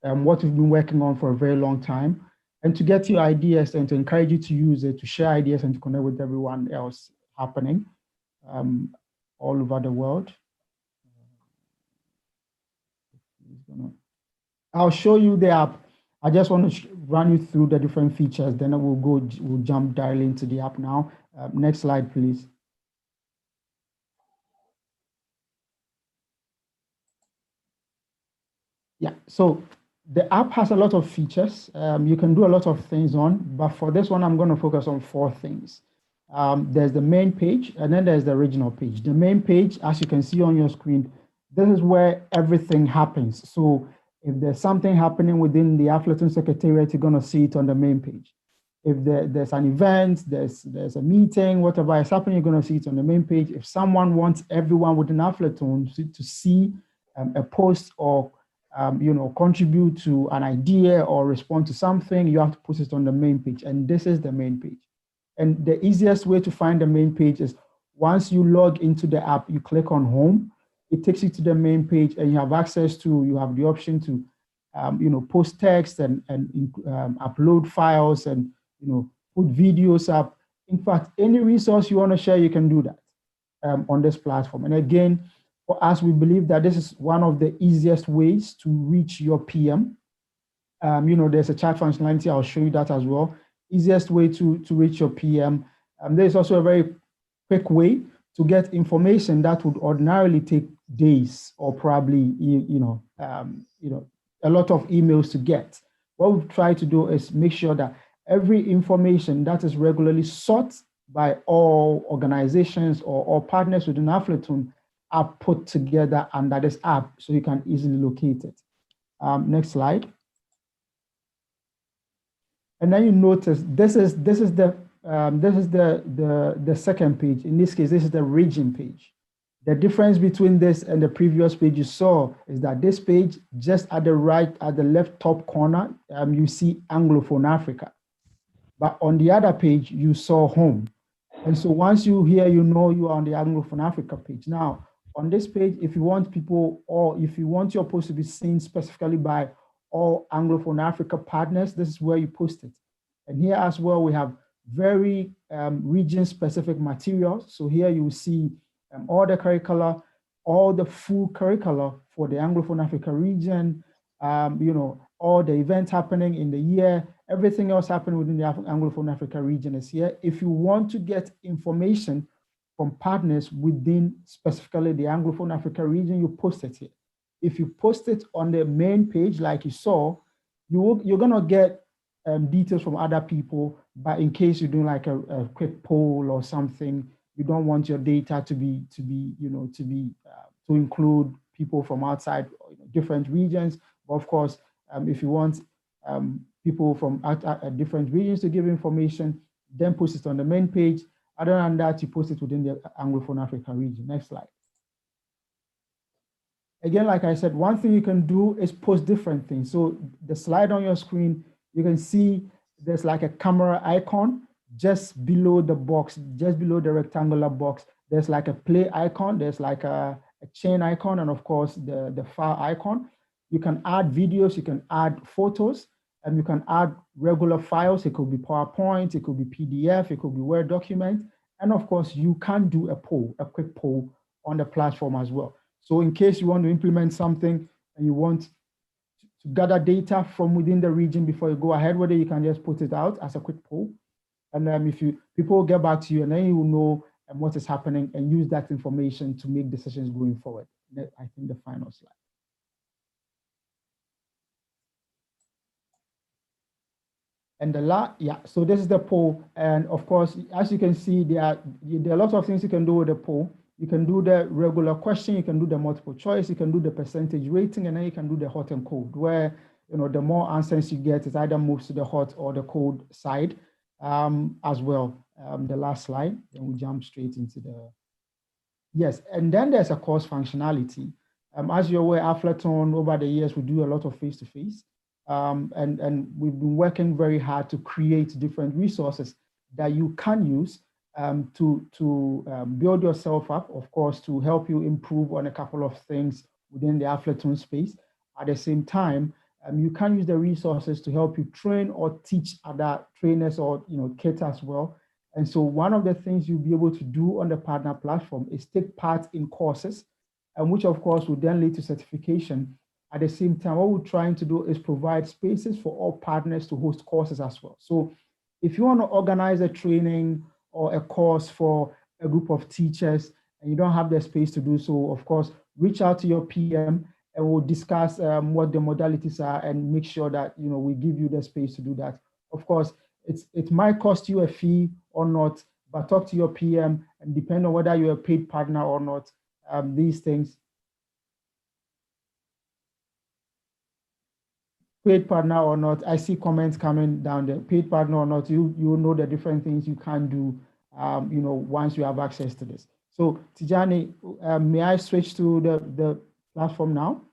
what we've been working on for a very long time, and to get your ideas and to encourage you to use it, to share ideas and to connect with everyone else happening all over the world. I'll show you the app. I just want to run you through the different features, then we'll jump directly into the app now. Next slide, please. Yeah, so the app has a lot of features. You can do a lot of things on, but for this one, I'm going to focus on 4 things. There's the main page, and then there's the regional page. The main page, as you can see on your screen, this is where everything happens. So if there's something happening within the Aflatoun Secretariat, you're going to see it on the main page. If there's an event, there's a meeting, whatever is happening, you're going to see it on the main page. If someone wants everyone within Aflatoun to see a post or contribute to an idea or respond to something, you have to put it on the main page. And this is the main page. And the easiest way to find the main page is once you log into the app, you click on home. it takes you to the main page, and you have the option to, post text and upload files and, put videos up. In fact, any resource you want to share, you can do that on this platform. And again, for us, we believe that this is one of the easiest ways to reach your PM. There's a chat functionality. I'll show you that as well. Easiest way to reach your PM. There's also a very quick way to get information that would ordinarily take days or probably, a lot of emails to get. What we've tried to do is make sure that every information that is regularly sought by all organizations or all partners within Aflatoun are put together under this app so you can easily locate it. Next slide. And then you notice this is the second page. In this case, this is the region page. The difference between this and the previous page you saw is that this page, just at the left top corner, you see Anglophone Africa. But on the other page, you saw home. And so once you hear, you are on the Anglophone Africa page. Now, on this page, if you want people, or if you want your post to be seen specifically by all Anglophone Africa partners, this is where you post it. And here as well, we have very region-specific materials. So here you will see all the curricula, all the full curricula for the Anglophone Africa region, all the events happening in the year, everything else happening within the Anglophone Africa region is here. If you want to get information from partners within specifically the Anglophone Africa region, you post it here. If you post it on the main page, like you saw, you're gonna get details from other people, but in case you're doing like a quick poll or something, you don't want your data to include people from outside different regions. But of course, if you want people from different regions to give information, then post it on the main page. Other than that, you post it within the Anglophone Africa region. Next slide. Again, like I said, one thing you can do is post different things. So the slide on your screen, you can see there's like a camera icon just below the box, just below the rectangular box. There's like a play icon, there's like a chain icon, and of course the file icon. You can add videos, you can add photos, and you can add regular files. It could be PowerPoint, it could be PDF, it could be Word document. And of course, you can do a poll, a quick poll on the platform as well. So in case you want to implement something and you want to gather data from within the region before you go ahead with it, you can just put it out as a quick poll. And then people will get back to you, and then you will know what is happening and use that information to make decisions going forward. I think the final slide. And so this is the poll. And of course, as you can see, there are lots of things you can do with the poll. You can do the regular question, you can do the multiple choice, you can do the percentage rating, and then you can do the hot and cold, where the more answers you get, it either moves to the hot or the cold side as well. The last slide, then we jump straight into the, yes, and then there's a course functionality. As you're aware, Aflatoun, over the years, we do a lot of face-to-face, and we've been working very hard to create different resources that you can use to build yourself up, of course, to help you improve on a couple of things within the Aflatoun space. At the same time, you can use the resources to help you train or teach other trainers or kids as well. And so one of the things you'll be able to do on the partner platform is take part in courses, and which of course will then lead to certification. At the same time, what we're trying to do is provide spaces for all partners to host courses as well. So if you want to organize a training or a course for a group of teachers and you don't have the space to do so, of course, reach out to your PM and we'll discuss what the modalities are and make sure that we give you the space to do that. Of course, it might cost you a fee or not, but talk to your PM, and depending on whether you're a paid partner or not, these things. Paid partner or not, I see comments coming down there. Paid partner or not, you know the different things you can do, once you have access to this. So Tidjane, may I switch to the platform now?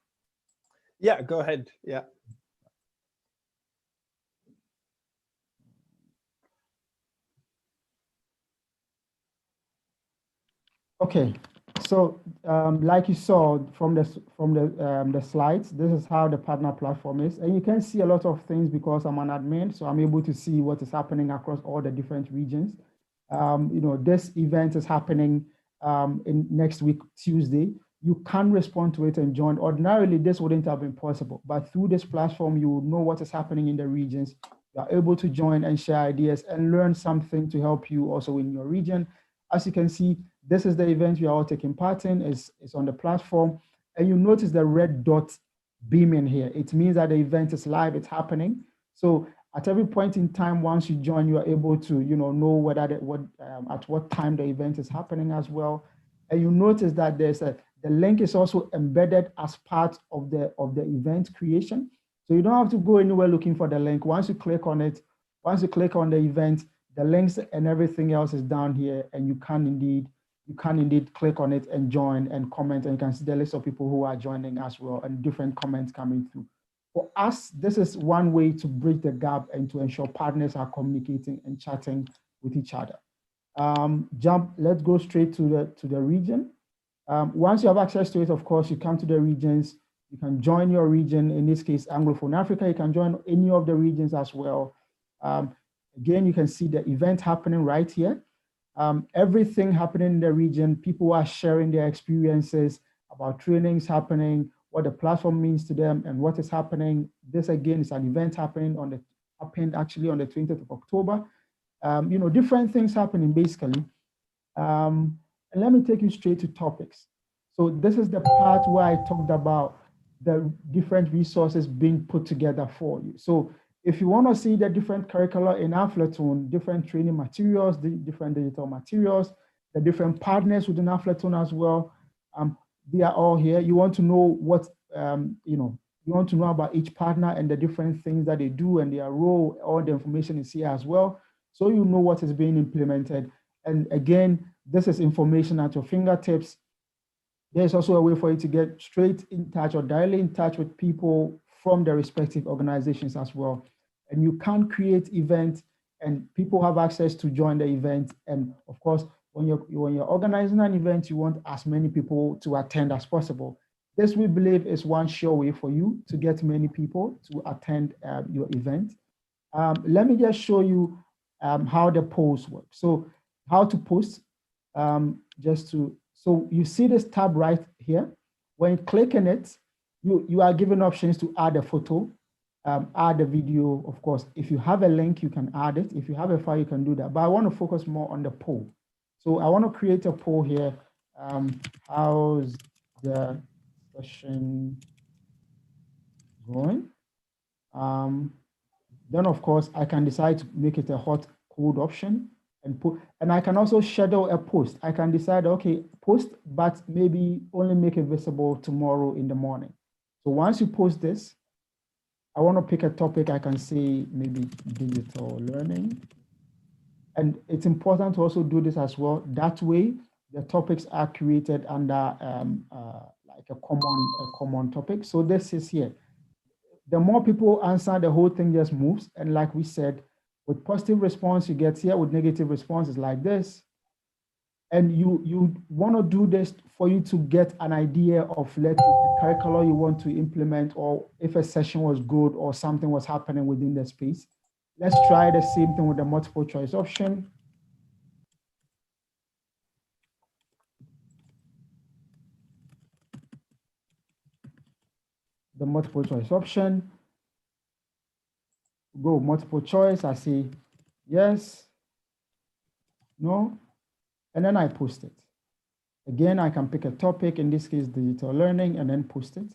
Yeah, go ahead. Yeah. Okay, So like you saw from the slides, this is how the partner platform is. And you can see a lot of things because I'm an admin, so I'm able to see what is happening across all the different regions. This event is happening in next week, Tuesday. You can respond to it and join. Ordinarily, this wouldn't have been possible, but through this platform, you will know what is happening in the regions. You are able to join and share ideas and learn something to help you also in your region. As you can see, this is the event we are all taking part in. It's on the platform. And you notice the red dot beaming here. It means that the event is live, it's happening. So at every point in time, once you join, you are able to know whether at what time the event is happening as well. And you notice that the link is also embedded as part of the event creation. So you don't have to go anywhere looking for the link. Once you click on it, once you click on the event, the links and everything else is down here, and you can indeed click on it and join and comment, and you can see the list of people who are joining as well and different comments coming through. For us, this is one way to bridge the gap and to ensure partners are communicating and chatting with each other. Let's go straight to the region. Once you have access to it, of course, you come to the regions. You can join your region. In this case, Anglophone Africa. You can join any of the regions as well. Again, you can see the event happening right here. Everything happening in the region, people are sharing their experiences about trainings happening, what the platform means to them, and what is happening. This again is an event happening actually on the 20th of October. Different things happening basically. And let me take you straight to topics. So this is the part where I talked about the different resources being put together for you. So if you want to see the different curricula in Aflatoun, different training materials, the different digital materials, the different partners within Aflatoun as well, they are all here. You want to know what, you want to know about each partner and the different things that they do and their role. All the information is here as well. So you know what is being implemented. And again, this is information at your fingertips. There's also a way for you to get straight in touch or directly in touch with people from the respective organizations as well. And you can create events and people have access to join the event. And of course, when you're organizing an event, you want as many people to attend as possible. This, we believe, is one sure way for you to get many people to attend your event. Let me just show you how the polls work. So how to post, so you see this tab right here. When you click on it, you are given options to add a photo, add a video. Of course, if you have a link, you can add it. If you have a file, you can do that. But I want to focus more on the poll. So I want to create a poll here. How's the session going? Then, of course, I can decide to make it a hot, cold option. And I can also schedule a post. I can decide, okay, post, but maybe only make it visible tomorrow in the morning. So once you post this, I want to pick a topic. I can say maybe digital learning. And it's important to also do this as well. That way, the topics are created under like a common topic. So this is here. The more people answer, the whole thing just moves. And like we said, with positive response, you get here. With negative response, it's like this. And you want to do this for you to get an idea of, let's say, the curriculum you want to implement, or if a session was good or something was happening within the space. Let's try the same thing with the multiple choice option. The multiple choice option. Go multiple choice. I say yes, no, and then I post it. Again, I can pick a topic, in this case, digital learning, and then post it.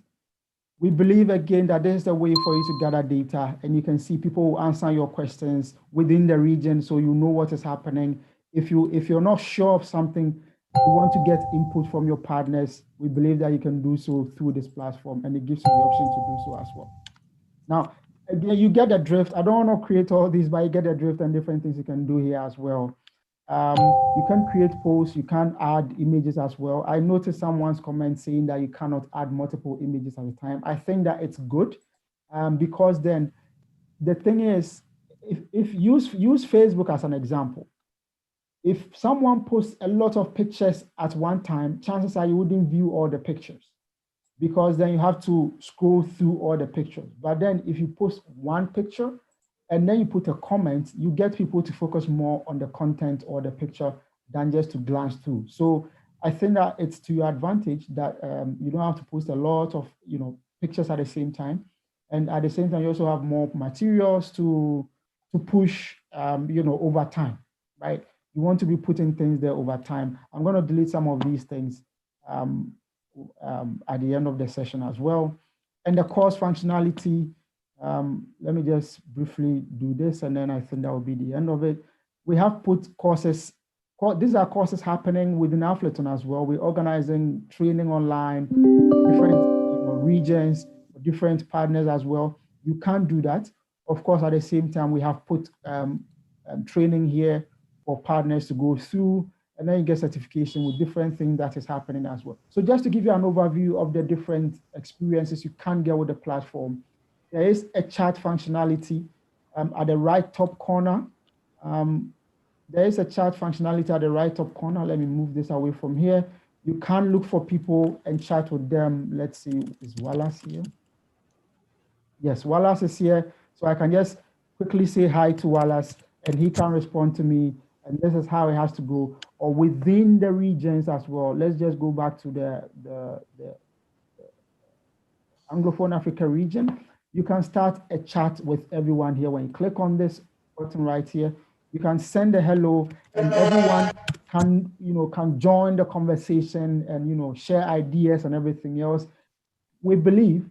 We believe, again, that this is the way for you to gather data, and you can see people will answer your questions within the region, so you know what is happening. If you're not sure of something, you want to get input from your partners, we believe that you can do so through this platform, and it gives you the option to do so as well. Now, again, you get the drift. I don't want to create all these, but you get the drift and different things you can do here as well. You can create posts, you can add images as well. I noticed someone's comment saying that you cannot add multiple images at a time. I think that it's good because then the thing is, if use Facebook as an example. If someone posts a lot of pictures at one time, chances are you wouldn't view all the pictures, because then you have to scroll through all the pictures. But then if you post one picture and then you put a comment, you get people to focus more on the content or the picture than just to glance through. So I think that it's to your advantage that you don't have to post a lot of pictures at the same time. And at the same time, you also have more materials to push over time, right? You want to be putting things there over time. I'm going to delete some of these things at the end of the session as well. And the course functionality, let me just briefly do this, and then I think that will be the end of it. We have put courses, these are courses happening within Aflatoun as well. We're organizing training online, different regions, different partners as well. You can do that. Of course, at the same time, we have put training here for partners to go through, and then you get certification with different things that is happening as well. So just to give you an overview of the different experiences you can get with the platform, there is a chat functionality at the right top corner. There is a chat functionality at the right top corner. Let me move this away from here. You can look for people and chat with them. Let's see, is Wallace here? Yes, Wallace is here. So I can just quickly say hi to Wallace and he can respond to me. And this is how it has to go. Or within the regions as well. Let's just go back to the Anglophone Africa region. You can start a chat with everyone here. When you click on this button right here, you can send a hello and everyone can join the conversation and share ideas and everything else. We believe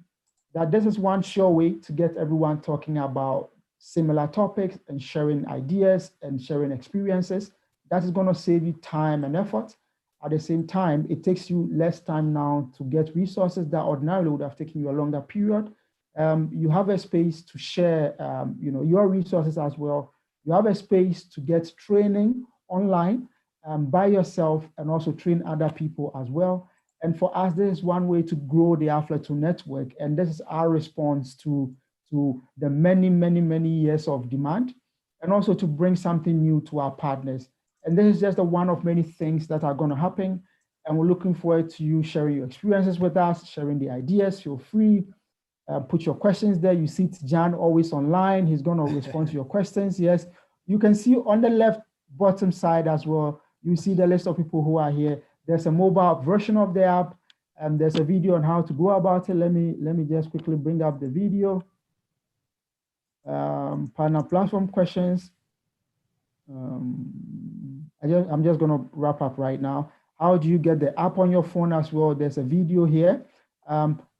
that this is one sure way to get everyone talking about similar topics and sharing ideas and sharing experiences. That is going to save you time and effort. At the same time, it takes you less time now to get resources that ordinarily would have taken you a longer period. You have a space to share your resources as well. You have a space to get training online by yourself and also train other people as well. And for us, this is one way to grow the Aflatoun network. And this is our response to the many, many, many years of demand, and also to bring something new to our partners. And this is just one of many things that are going to happen. And we're looking forward to you sharing your experiences with us, sharing the ideas. Feel free, put your questions there. You see Tidjane always online. He's going to respond to your questions. Yes, you can see on the left bottom side as well, you see the list of people who are here. There's a mobile version of the app, and there's a video on how to go about it. Let me just quickly bring up the video. Partner platform questions. I'm just going to wrap up right now. How do you get the app on your phone as well? There's a video here.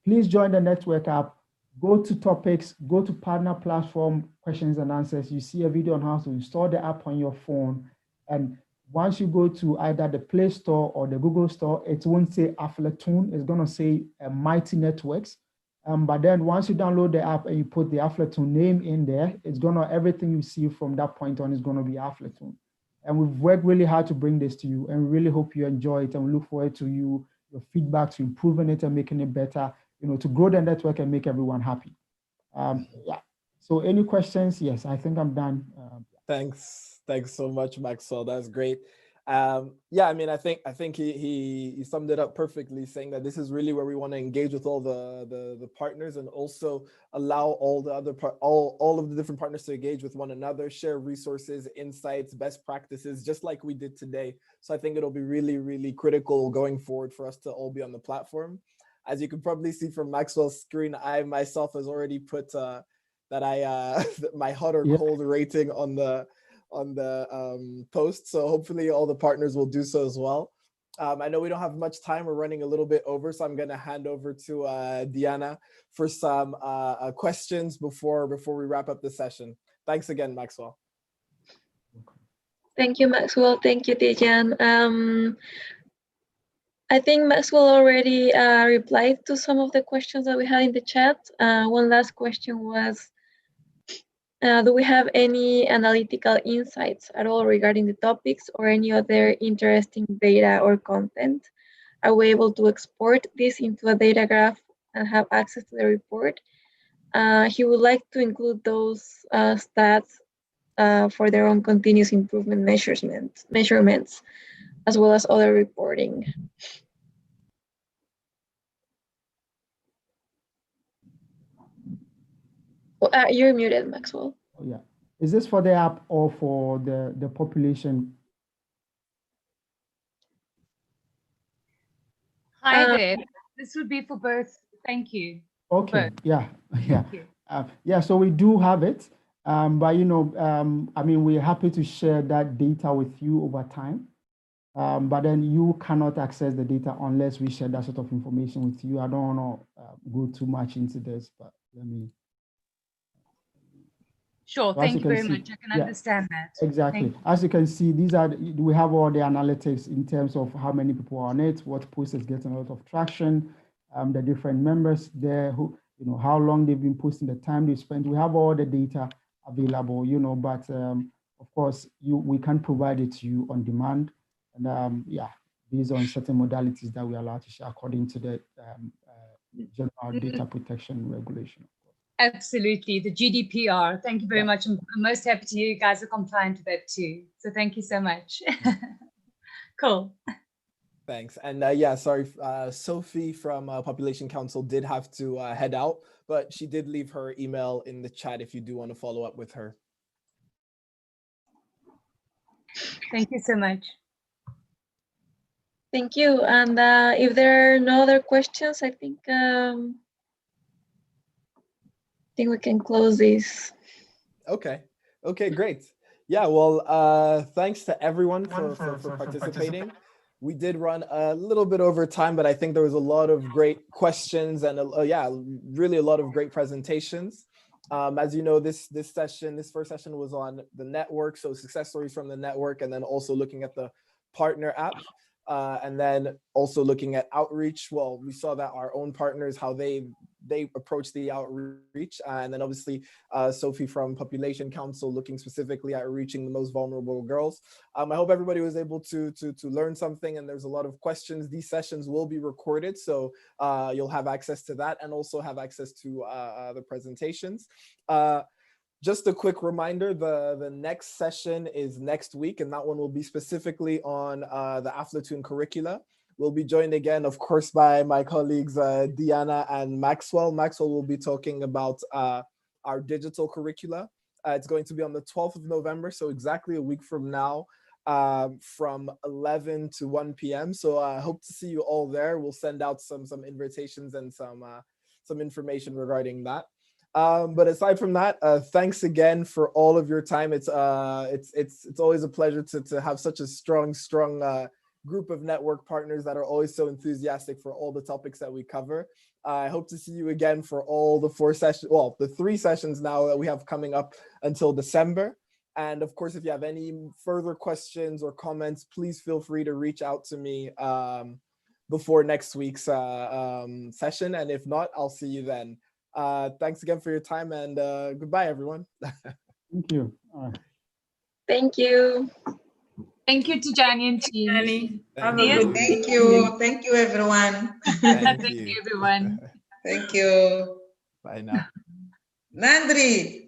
Please join the network app. Go to topics, go to partner platform questions and answers. You see a video on how to install the app on your phone. And once you go to either the Play Store or the Google Store, it won't say Aflatoun. It's going to say Mighty Networks. But then once you download the app and you put the Aflatoun name in there, it's going to, everything you see from that point on is going to be Aflatoun. And we've worked really hard to bring this to you, and we really hope you enjoy it, and we look forward to your feedback, to improving it and making it better, to grow the network and make everyone happy. Yeah. So any questions? Yes, I think I'm done. Thanks so much, Maxwell. That's great. Yeah, I mean, I think he summed it up perfectly, saying that this is really where we want to engage with all the partners, and also allow all the other all of the different partners to engage with one another, share resources, insights, best practices, just like we did today. So I think it'll be really, really critical going forward for us to all be on the platform. As you can probably see from Maxwell's screen, I myself has already put that my hot or cold rating on the post, so hopefully all the partners will do so as well. I know we don't have much time, we're running a little bit over, so I'm going to hand over to Diana for some questions before we wrap up the session. Thanks again, Maxwell. Thank you, Maxwell. Thank you, Tidjane. I think Maxwell already replied to some of the questions that we had in the chat. One last question was, do we have any analytical insights at all regarding the topics or any other interesting data or content? Are we able to export this into a data graph and have access to the report? He would like to include those stats for their own continuous improvement measurements, as well as other reporting. You're muted, Maxwell. Oh, yeah. Is this for the app or for the population? Hi there. This would be for both. Thank you. Okay. Yeah. Yeah. Thank you. Yeah. So we do have it, but you know, I mean, we're happy to share that data with you over time. But then you cannot access the data unless we share that sort of information with you. I don't want to go too much into this, but let me. Sure, So thank you very much. I can understand that. Exactly. As you can see, we have all the analytics in terms of how many people are on it, what posts is getting a lot of traction, the different members there, who, you know, how long they've been posting, the time they spent. We have all the data available, you know, but of course, we can provide it to you on demand. And yeah, based on certain modalities that we are allowed to share according to the General Data Protection Regulation. Absolutely, the GDPR. Thank you very much. I'm most happy to hear you guys are compliant with that too. So thank you so much. Cool. Thanks. And yeah, sorry, Sophie from Population Council did have to head out, but she did leave her email in the chat if you do want to follow up with her. Thank you so much. Thank you. And if there are no other questions, I think we can close this. Okay. Okay, great. Yeah, well, thanks to everyone for participating. We did run a little bit over time, but I think there was a lot of great questions and yeah, really a lot of great presentations. As you know, this first session was on the network, so success stories from the network, and then also looking at the partner app. And then also looking at outreach. Well, we saw that our own partners, how they approach the outreach. And then obviously Sophie from Population Council looking specifically at reaching the most vulnerable girls. I hope everybody was able to learn something, and there's a lot of questions. These sessions will be recorded, so you'll have access to that and also have access to the presentations. Just a quick reminder, the next session is next week, and that one will be specifically on the Aflatoun curricula. We'll be joined again, of course, by my colleagues, Diana and Maxwell. Maxwell will be talking about our digital curricula. It's going to be on the 12th of November, so exactly a week from now, from 11 to 1 p.m. So I hope to see you all there. We'll send out some invitations and some information regarding that. But aside from that, thanks again for all of your time. It's always a pleasure to have such a strong group of network partners that are always so enthusiastic for all the topics that we cover. I hope to see you again for all the the 3 sessions now that we have coming up until December. And of course, if you have any further questions or comments, please feel free to reach out to me before next week's session. And if not, I'll see you then. Thanks again for your time, and goodbye, everyone. Thank you. All right. Thank you. Thank you, Tidjane and team. Thank you. Thank you, everyone. Thank you, everyone. Thank you. Bye now. Nanre.